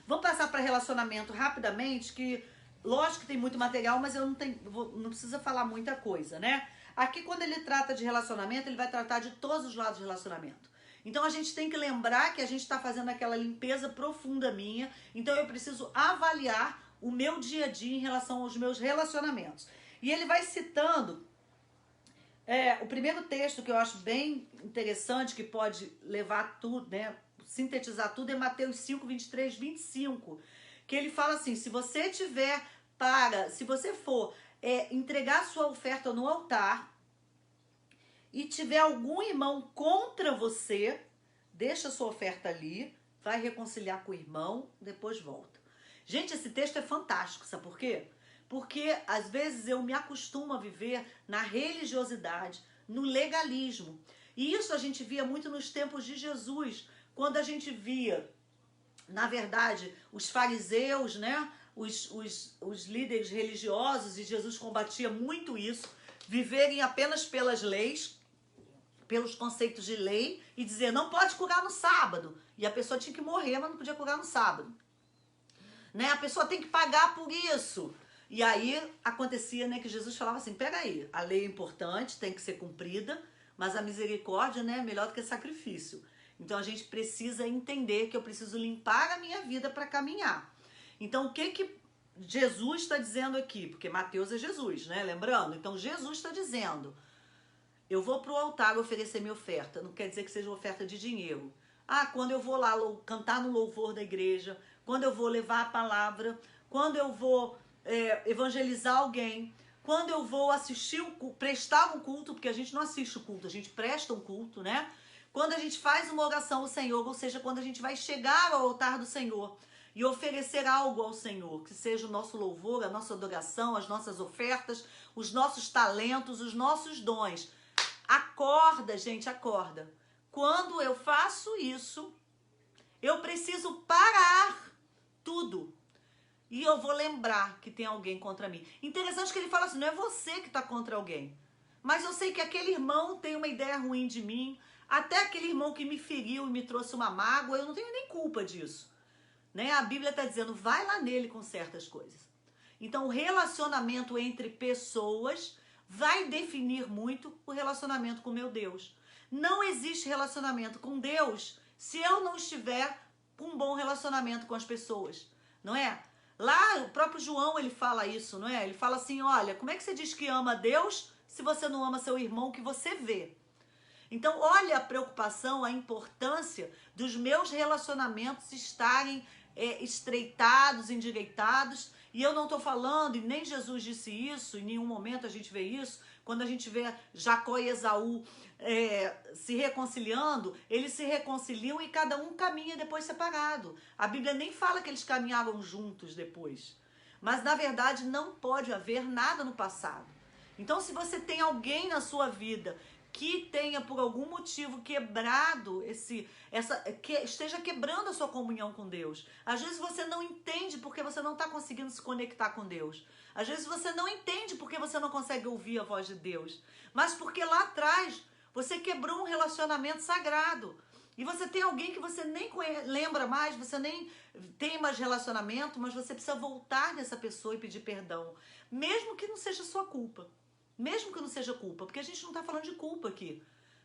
Vamos passar para relacionamento rapidamente, que lógico que tem muito material, mas eu não precisa falar muita coisa, né? Aqui, quando ele trata de relacionamento, ele vai tratar de todos os lados de relacionamento. Então a gente tem que lembrar que a gente está fazendo aquela limpeza profunda minha. Então eu preciso avaliar o meu dia a dia em relação aos meus relacionamentos. E ele vai citando o primeiro texto que eu acho bem interessante, que pode levar tudo, né? Sintetizar tudo, é Mateus 5, 23, 25. Que ele fala assim: se você se você for entregar sua oferta no altar e tiver algum irmão contra você, deixa sua oferta ali, vai reconciliar com o irmão, depois volta. Gente, esse texto é fantástico, sabe por quê? Porque às vezes eu me acostumo a viver na religiosidade, no legalismo. E isso a gente via muito nos tempos de Jesus, quando a gente via, na verdade, os fariseus, né? Os líderes religiosos, e Jesus combatia muito isso, viverem apenas pelas leis, pelos conceitos de lei, e dizer, não pode curar no sábado. E a pessoa tinha que morrer, mas não podia curar no sábado. Né? A pessoa tem que pagar por isso. E aí acontecia, né, que Jesus falava assim, peraí, a lei é importante, tem que ser cumprida, mas a misericórdia, né, é melhor do que sacrifício. Então a gente precisa entender que eu preciso limpar a minha vida para caminhar. Então o que Jesus está dizendo aqui? Porque Mateus é Jesus, né? Lembrando? Então Jesus está dizendo, eu vou para o altar oferecer minha oferta. Não quer dizer que seja uma oferta de dinheiro. Ah, quando eu vou lá cantar no louvor da igreja, quando eu vou levar a palavra, quando eu vou evangelizar alguém, quando eu vou prestar um culto, porque a gente não assiste o culto, a gente presta um culto, né? Quando a gente faz uma oração ao Senhor, ou seja, quando a gente vai chegar ao altar do Senhor e oferecer algo ao Senhor, que seja o nosso louvor, a nossa adoração, as nossas ofertas, os nossos talentos, os nossos dons. Acorda, gente, acorda. Quando eu faço isso, eu preciso parar tudo. E eu vou lembrar que tem alguém contra mim. Interessante que ele fala assim, não é você que está contra alguém. Mas eu sei que aquele irmão tem uma ideia ruim de mim. Até aquele irmão que me feriu e me trouxe uma mágoa, eu não tenho nem culpa disso. Né? A Bíblia está dizendo, vai lá nele com certas coisas. Então o relacionamento entre pessoas vai definir muito o relacionamento com meu Deus. Não existe relacionamento com Deus se eu não estiver com um bom relacionamento com as pessoas, não é? Lá o próprio João, ele fala isso, não é? Ele fala assim, olha, como é que você diz que ama Deus se você não ama seu irmão que você vê? Então olha a preocupação, a importância dos meus relacionamentos estarem estreitados, endireitados. E eu não estou falando, e nem Jesus disse isso, em nenhum momento a gente vê isso, quando a gente vê Jacó e Esaú se reconciliando, eles se reconciliam e cada um caminha depois separado. A Bíblia nem fala que eles caminhavam juntos depois. Mas na verdade não pode haver nada no passado. Então se você tem alguém na sua vida que tenha por algum motivo quebrado que esteja quebrando a sua comunhão com Deus. Às vezes você não entende porque você não está conseguindo se conectar com Deus. Às vezes você não entende porque você não consegue ouvir a voz de Deus. Mas porque lá atrás você quebrou um relacionamento sagrado. E você tem alguém que você nem lembra mais, você nem tem mais relacionamento, mas você precisa voltar nessa pessoa e pedir perdão. Mesmo que não seja sua culpa. Mesmo que não seja culpa, porque a gente não está falando de culpa aqui,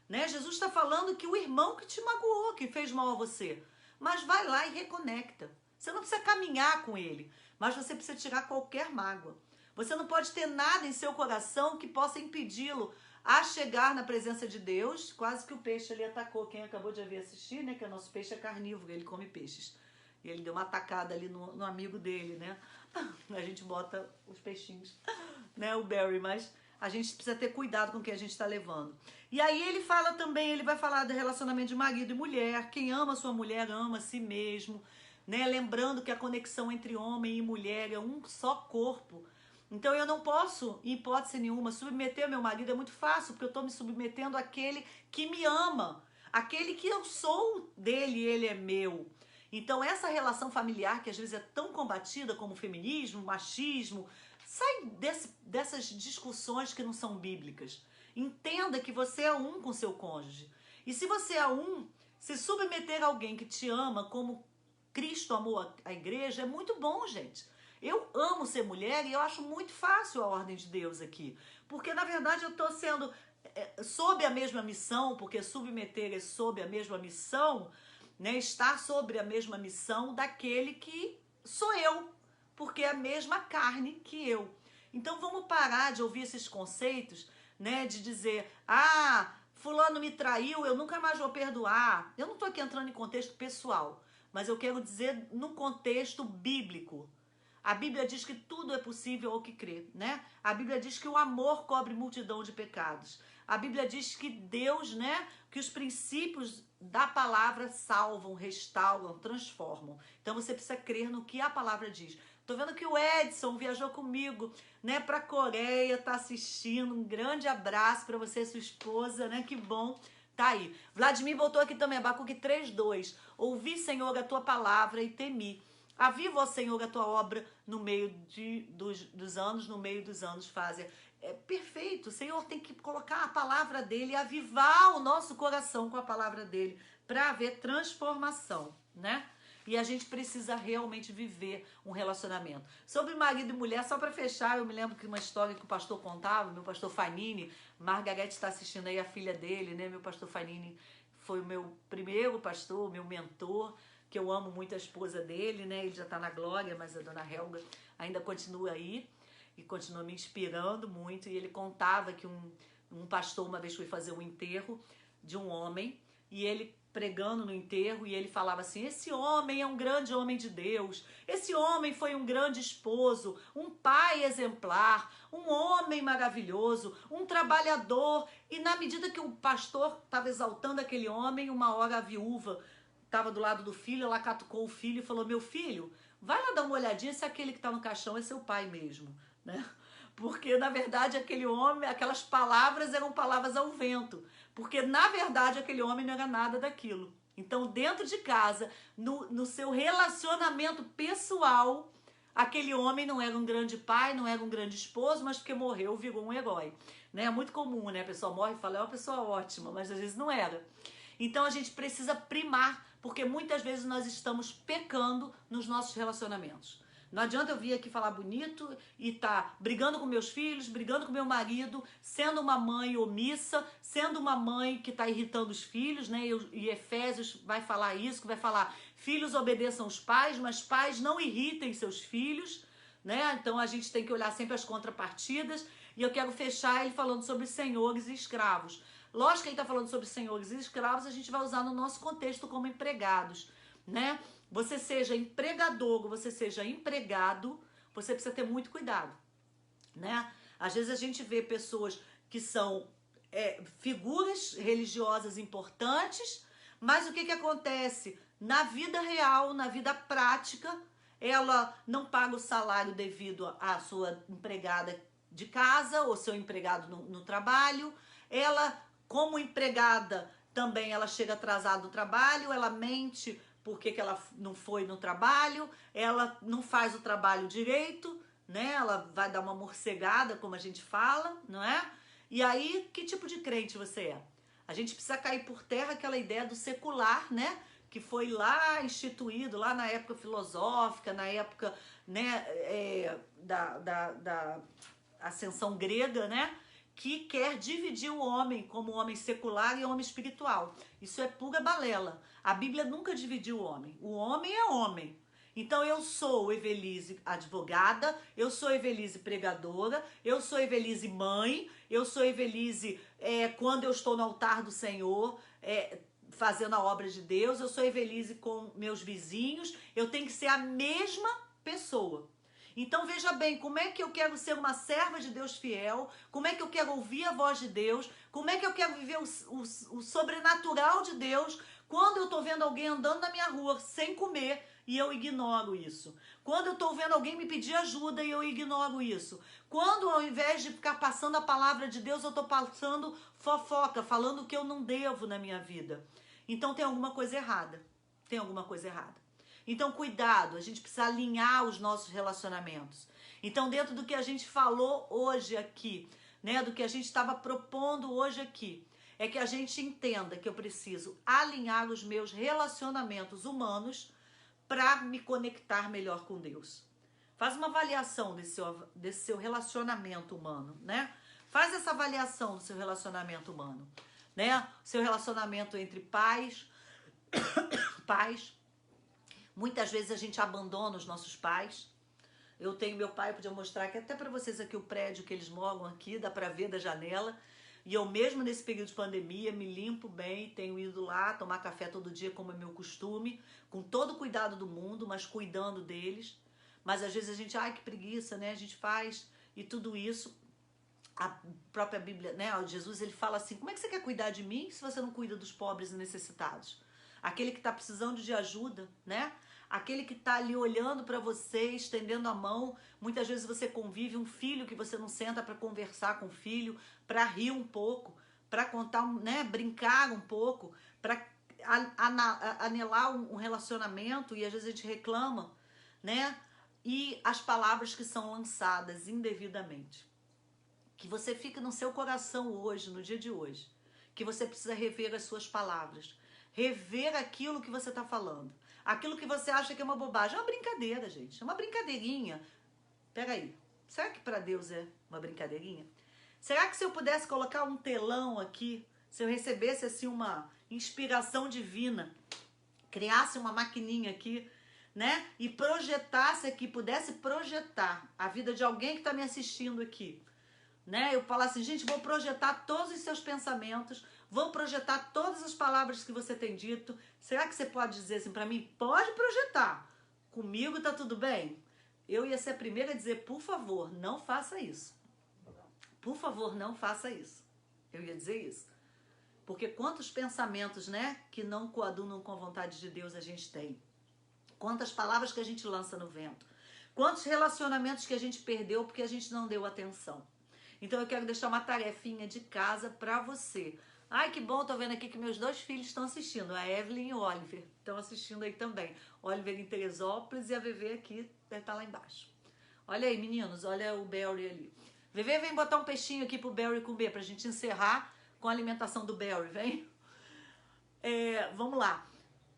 né? Jesus está falando que o irmão que te magoou, que fez mal a você, mas vai lá e reconecta. Você não precisa caminhar com ele, mas você precisa tirar qualquer mágoa. Você não pode ter nada em seu coração que possa impedi-lo a chegar na presença de Deus. Quase que o peixe ali atacou. Quem acabou de ver assistir, né? Que o nosso peixe é carnívoro, ele come peixes. E ele deu uma atacada ali no amigo dele, né? A gente bota os peixinhos, né? O Barry, mas a gente precisa ter cuidado com o que a gente está levando. E aí ele fala também, ele vai falar do relacionamento de marido e mulher. Quem ama sua mulher ama a si mesmo, né? Lembrando que a conexão entre homem e mulher é um só corpo. Então eu não posso, em hipótese nenhuma, submeter meu marido. É muito fácil, porque eu estou me submetendo àquele que me ama. Aquele que eu sou dele e ele é meu. Então essa relação familiar, que às vezes é tão combatida como o feminismo, o machismo, sai dessas discussões que não são bíblicas. Entenda que você é um com seu cônjuge. E se você é um, se submeter a alguém que te ama como Cristo amou a igreja, é muito bom, gente. Eu amo ser mulher e eu acho muito fácil a ordem de Deus aqui. Porque, na verdade, eu estou sendo sob a mesma missão, porque submeter é sob a mesma missão, né? Estar sobre a mesma missão daquele que sou eu, porque é a mesma carne que eu. Então vamos parar de ouvir esses conceitos, né? De dizer, fulano me traiu, eu nunca mais vou perdoar. Eu não estou aqui entrando em contexto pessoal, mas eu quero dizer no contexto bíblico. A Bíblia diz que tudo é possível ao que crê, né? A Bíblia diz que o amor cobre multidão de pecados. A Bíblia diz que Deus, né? Que os princípios da palavra salvam, restauram, transformam. Então você precisa crer no que a palavra diz. Tô vendo que o Edson viajou comigo, né, pra Coreia, tá assistindo. Um grande abraço para você e sua esposa, né? Que bom. Tá aí. Vladimir voltou aqui também, Abacuque 3:2. Ouvi, Senhor, a tua palavra e temi. Aviva, ó Senhor, a tua obra no meio dos anos, no meio dos anos faze. É perfeito, o Senhor tem que colocar a palavra dele e avivar o nosso coração com a palavra dele para haver transformação, né? E a gente precisa realmente viver um relacionamento. Sobre marido e mulher, só para fechar, eu me lembro que uma história que o pastor contava, meu pastor Fanini, Margarete está assistindo aí, a filha dele, né? Meu pastor Fanini foi o meu primeiro pastor, meu mentor, que eu amo muito a esposa dele, né? Ele já está na glória, mas a dona Helga ainda continua aí e continua me inspirando muito. E ele contava que um pastor uma vez foi fazer um enterro de um homem e ele pregando no enterro e ele falava assim, esse homem é um grande homem de Deus, esse homem foi um grande esposo, um pai exemplar, um homem maravilhoso, um trabalhador. E na medida que o pastor estava exaltando aquele homem, uma hora a viúva estava do lado do filho, ela catucou o filho e falou, meu filho, vai lá dar uma olhadinha se aquele que está no caixão é seu pai mesmo, né? Porque, na verdade, aquele homem, aquelas palavras eram palavras ao vento. Porque, na verdade, aquele homem não era nada daquilo. Então, dentro de casa, no seu relacionamento pessoal, aquele homem não era um grande pai, não era um grande esposo, mas porque morreu, virou um herói. Né? É muito comum, né? A pessoa morre e fala, é uma pessoa ótima, mas às vezes não era. Então, a gente precisa primar, porque muitas vezes nós estamos pecando nos nossos relacionamentos. Não adianta eu vir aqui falar bonito e tá brigando com meus filhos, brigando com meu marido, sendo uma mãe omissa, sendo uma mãe que tá irritando os filhos, né? E Efésios vai falar isso, que vai falar, filhos obedeçam os pais, mas pais não irritem seus filhos, né? Então a gente tem que olhar sempre as contrapartidas. E eu quero fechar ele falando sobre senhores e escravos. Lógico que ele está falando sobre senhores e escravos, a gente vai usar no nosso contexto como empregados, né? Você seja empregador, você seja empregado, você precisa ter muito cuidado, né? Às vezes a gente vê pessoas que são figuras religiosas importantes, mas o que acontece? Na vida real, na vida prática, ela não paga o salário devido à sua empregada de casa ou seu empregado no trabalho. Ela, como empregada, também ela chega atrasada do trabalho, ela mente porque que ela não foi no trabalho, ela não faz o trabalho direito, né? Ela vai dar uma morcegada, como a gente fala, não é? E aí, que tipo de crente você é? A gente precisa cair por terra aquela ideia do secular, né? Que foi lá instituído, lá na época filosófica, na época, né, da ascensão grega, né? Que quer dividir o homem como homem secular e homem espiritual. Isso é pura balela. A Bíblia nunca dividiu o homem. O homem é homem. Então eu sou Evelise advogada, eu sou Evelise pregadora, eu sou Evelise mãe, eu sou Evelise quando eu estou no altar do Senhor, fazendo a obra de Deus, eu sou Evelise com meus vizinhos, eu tenho que ser a mesma pessoa. Então veja bem, como é que eu quero ser uma serva de Deus fiel, como é que eu quero ouvir a voz de Deus, como é que eu quero viver o sobrenatural de Deus quando eu estou vendo alguém andando na minha rua sem comer e eu ignoro isso. Quando eu estou vendo alguém me pedir ajuda e eu ignoro isso. Quando ao invés de ficar passando a palavra de Deus, eu estou passando fofoca, falando o que eu não devo na minha vida. Então tem alguma coisa errada. Tem alguma coisa errada. Então, cuidado, a gente precisa alinhar os nossos relacionamentos. Então, dentro do que a gente falou hoje aqui, né, do que a gente estava propondo hoje aqui, é que a gente entenda que eu preciso alinhar os meus relacionamentos humanos para me conectar melhor com Deus. Faz uma avaliação desse seu relacionamento humano, né? Faz essa avaliação do seu relacionamento humano, né? Seu relacionamento entre pais. Muitas vezes a gente abandona os nossos pais. Eu tenho meu pai, eu podia mostrar aqui até para vocês aqui o prédio que eles moram aqui, dá para ver da janela. E eu mesmo nesse período de pandemia me limpo bem, tenho ido lá tomar café todo dia como é meu costume, com todo o cuidado do mundo, mas cuidando deles. Mas às vezes a gente, ai que preguiça, né? A gente faz e tudo isso. A própria Bíblia, né? Jesus, ele fala assim, como é que você quer cuidar de mim se você não cuida dos pobres e necessitados? Aquele que está precisando de ajuda, né? Aquele que está ali olhando para você, estendendo a mão. Muitas vezes você convive um filho que você não senta para conversar com o filho, para rir um pouco, para contar, né, brincar um pouco, para anelar um relacionamento, e às vezes a gente reclama, né? E as palavras que são lançadas indevidamente. Que você fique no seu coração hoje, no dia de hoje, que você precisa rever as suas palavras, rever aquilo que você está falando. Aquilo que você acha que é uma bobagem. É uma brincadeira, gente. É uma brincadeirinha. Peraí. Será que para Deus é uma brincadeirinha? Será que se eu pudesse colocar um telão aqui, se eu recebesse assim uma inspiração divina, criasse uma maquininha aqui, né? E projetasse aqui, pudesse projetar a vida de alguém que está me assistindo aqui, né? Eu falo assim, gente, vou projetar todos os seus pensamentos, vou projetar todas as palavras que você tem dito. Será que você pode dizer assim para mim? Pode projetar. Comigo tá tudo bem? Eu ia ser a primeira a dizer, por favor, não faça isso. Por favor, não faça isso. Eu ia dizer isso. Porque quantos pensamentos, né, que não coadunam com a vontade de Deus a gente tem. Quantas palavras que a gente lança no vento. Quantos relacionamentos que a gente perdeu porque a gente não deu atenção. Então eu quero deixar uma tarefinha de casa para você. Ai, que bom, tô vendo aqui que meus 2 filhos estão assistindo. A Evelyn e o Oliver estão assistindo aí também. Oliver em Teresópolis e a VV aqui deve estar lá embaixo. Olha aí, meninos, olha o Barry ali. VV, vem botar um peixinho aqui pro Barry comer, pra gente encerrar com a alimentação do Barry, vem? Vamos lá.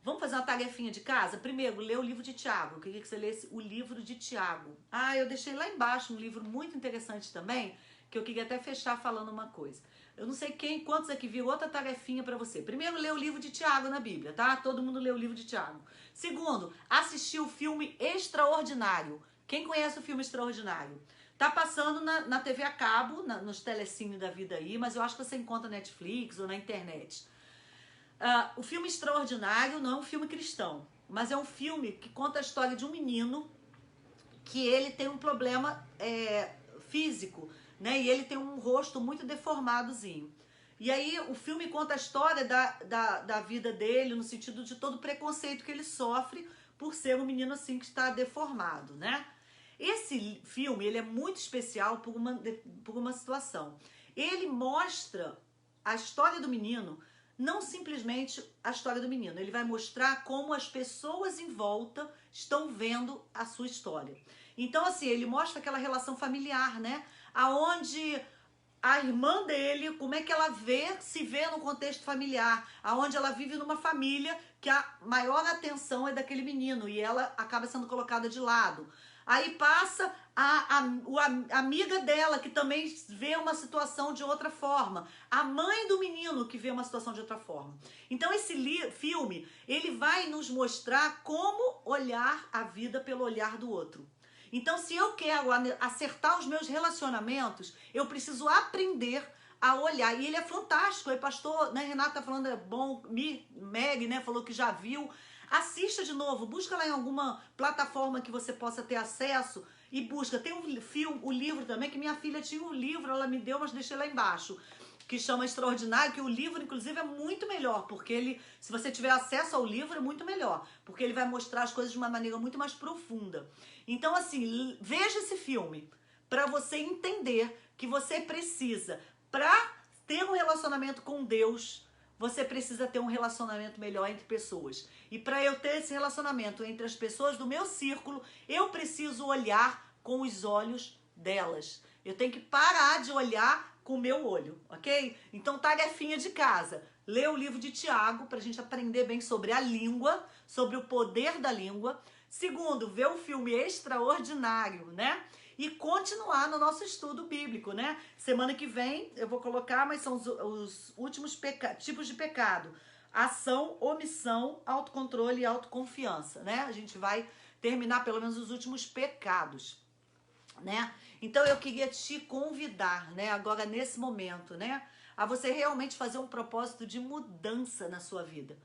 Vamos fazer uma tarefinha de casa? Primeiro, ler o livro de Tiago. Eu queria que você lesse o livro de Tiago. Ah, eu deixei lá embaixo um livro muito interessante também, que eu queria até fechar falando uma coisa. Eu não sei quantos aqui viram outra tarefinha para você. Primeiro, ler o livro de Tiago na Bíblia, tá? Todo mundo lê o livro de Tiago. Segundo, assistir o filme Extraordinário. Quem conhece o filme Extraordinário? Tá passando na TV a cabo, nos telecine da vida aí, mas eu acho que você encontra na Netflix ou na internet. O filme Extraordinário não é um filme cristão, mas é um filme que conta a história de um menino que ele tem um problema físico, né? E ele tem um rosto muito deformadozinho. E aí o filme conta a história da vida dele, no sentido de todo o preconceito que ele sofre por ser um menino assim que está deformado, né? Esse filme, ele é muito especial por uma situação. Ele mostra a história do menino, não simplesmente a história do menino. Ele vai mostrar como as pessoas em volta estão vendo a sua história. Então, assim, ele mostra aquela relação familiar, né? Aonde a irmã dele, como é que ela se vê no contexto familiar, aonde ela vive numa família que a maior atenção é daquele menino e ela acaba sendo colocada de lado. Aí passa a amiga dela, que também vê uma situação de outra forma. A mãe do menino, que vê uma situação de outra forma. Então esse filme, ele vai nos mostrar como olhar a vida pelo olhar do outro. Então, se eu quero acertar os meus relacionamentos, eu preciso aprender a olhar. E ele é fantástico. Aí, pastor, né, Renata tá falando, é bom. Meg, né, falou que já viu. Assista de novo. Busca lá em alguma plataforma que você possa ter acesso e busca. Tem o livro também, que minha filha tinha um livro, ela me deu, mas deixei lá embaixo, que chama Extraordinário, que o livro, inclusive, é muito melhor, porque ele, se você tiver acesso ao livro, é muito melhor, porque ele vai mostrar as coisas de uma maneira muito mais profunda. Então, assim, veja esse filme para você entender que você precisa, para ter um relacionamento com Deus, você precisa ter um relacionamento melhor entre pessoas. E para eu ter esse relacionamento entre as pessoas do meu círculo, eu preciso olhar com os olhos delas. Eu tenho que parar de olhar com o meu olho, ok? Então, tarefinha de casa. Lê o livro de Tiago para a gente aprender bem sobre a língua, sobre o poder da língua. Segundo, ver o filme Extraordinário, né? e continuar no nosso estudo bíblico, né? Semana que vem eu vou colocar, mas são os últimos tipos de pecado: ação, omissão, autocontrole e autoconfiança, né? A gente vai terminar pelo menos os últimos pecados, né? Então eu queria te convidar, né, agora nesse momento, né, a você realmente fazer um propósito de mudança na sua vida.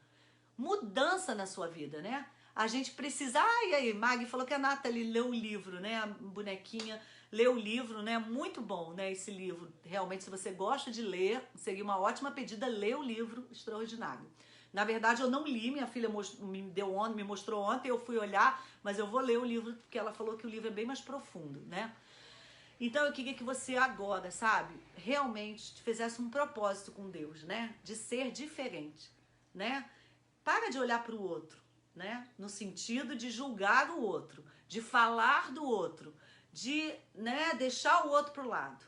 Mudança na sua vida, né? A gente precisa... Ai, aí, Maggie falou que a Nathalie leu o livro, né? A bonequinha leu o livro, né? Muito bom, né? Esse livro. Realmente, se você gosta de ler, seria uma ótima pedida ler o livro Extraordinário. Na verdade, eu não li, minha filha me mostrou ontem, eu fui olhar, mas eu vou ler o livro, porque ela falou que o livro é bem mais profundo, né? Então eu queria que você agora, sabe, realmente fizesse um propósito com Deus, né? De ser diferente, né? Para de olhar para o outro, né? No sentido de julgar o outro, de falar do outro, de, né, deixar o outro pro lado.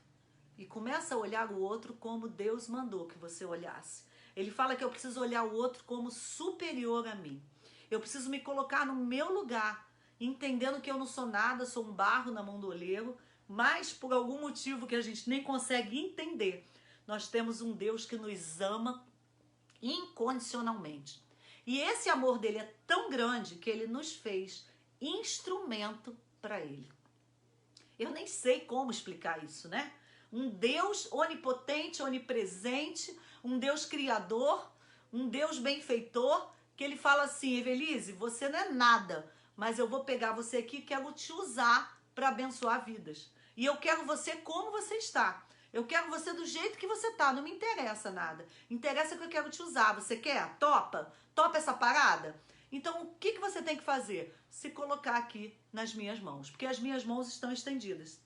E começa a olhar o outro como Deus mandou que você olhasse. Ele fala que eu preciso olhar o outro como superior a mim. Eu preciso me colocar no meu lugar, entendendo que eu não sou nada, sou um barro na mão do oleiro, mas por algum motivo que a gente nem consegue entender, nós temos um Deus que nos ama incondicionalmente. E esse amor dele é tão grande que ele nos fez instrumento para ele. Eu nem sei como explicar isso, né? Um Deus onipotente, onipresente, um Deus criador, um Deus benfeitor, que ele fala assim: Evelise, você não é nada, mas eu vou pegar você aqui e quero te usar para abençoar vidas. E eu quero você como você está. Eu quero você do jeito que você tá, não me interessa nada. Interessa que eu quero te usar. Você quer? Topa? Topa essa parada? Então, o que você tem que fazer? Se colocar aqui nas minhas mãos, porque as minhas mãos estão estendidas.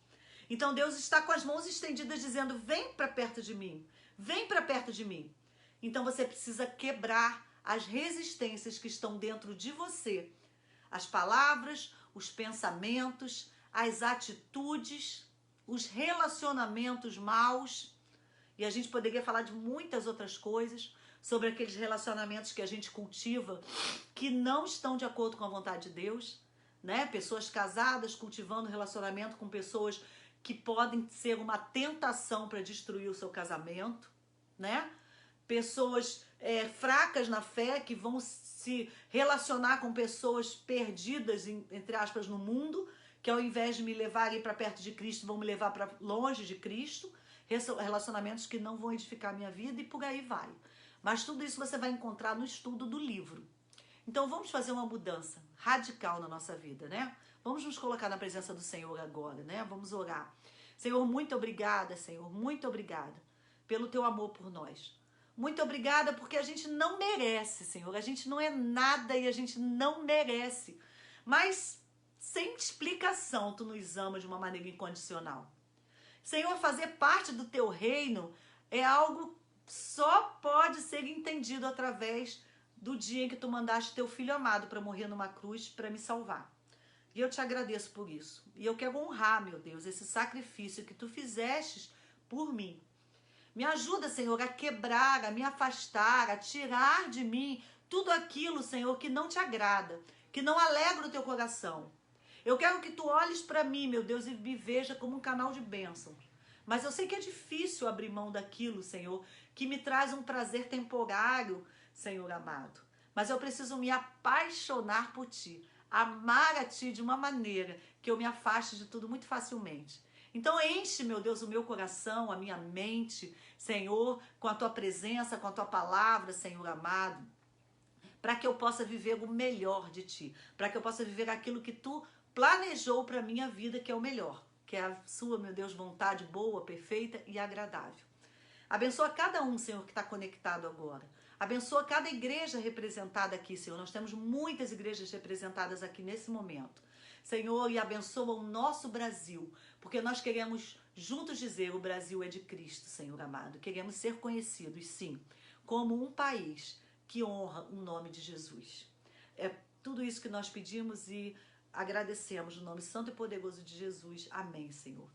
Então, Deus está com as mãos estendidas dizendo: vem para perto de mim, vem para perto de mim. Então, você precisa quebrar as resistências que estão dentro de você. As palavras, os pensamentos, as atitudes, os relacionamentos maus. E a gente poderia falar de muitas outras coisas, sobre aqueles relacionamentos que a gente cultiva que não estão de acordo com a vontade de Deus, né? Pessoas casadas cultivando relacionamento com pessoas que podem ser uma tentação para destruir o seu casamento, né? Pessoas fracas na fé que vão se relacionar com pessoas perdidas, entre aspas, no mundo, que ao invés de me levarem para perto de Cristo, vão me levar para longe de Cristo. Relacionamentos que não vão edificar a minha vida e por aí vai. Mas tudo isso você vai encontrar no estudo do livro. Então vamos fazer uma mudança radical na nossa vida, né? Vamos nos colocar na presença do Senhor agora, né? Vamos orar. Senhor, muito obrigada, Senhor, muito obrigada pelo teu amor por nós. Muito obrigada porque a gente não merece, Senhor. A gente não é nada e a gente não merece. Mas sem explicação, tu nos ama de uma maneira incondicional. Senhor, fazer parte do teu reino é algo só pode ser entendido através do dia em que tu mandaste teu filho amado para morrer numa cruz para me salvar. E eu te agradeço por isso. E eu quero honrar, meu Deus, esse sacrifício que tu fizestes por mim. Me ajuda, Senhor, a quebrar, a me afastar, a tirar de mim tudo aquilo, Senhor, que não te agrada, que não alegra o teu coração. Eu quero que tu olhes para mim, meu Deus, e me veja como um canal de bênção. Mas eu sei que é difícil abrir mão daquilo, Senhor, que me traz um prazer temporário, Senhor amado. Mas eu preciso me apaixonar por ti, amar a ti de uma maneira que eu me afaste de tudo muito facilmente. Então enche, meu Deus, o meu coração, a minha mente, Senhor, com a tua presença, com a tua palavra, Senhor amado, para que eu possa viver o melhor de ti, para que eu possa viver aquilo que tu planejou para a minha vida, que é o melhor, que é a sua, meu Deus, vontade boa, perfeita e agradável. Abençoa cada um, Senhor, que está conectado agora. Abençoa cada igreja representada aqui, Senhor. Nós temos muitas igrejas representadas aqui nesse momento. Senhor, e abençoa o nosso Brasil, porque nós queremos juntos dizer: o Brasil é de Cristo, Senhor amado. Queremos ser conhecidos, sim, como um país que honra o nome de Jesus. É tudo isso que nós pedimos e agradecemos no nome santo e poderoso de Jesus. Amém, Senhor.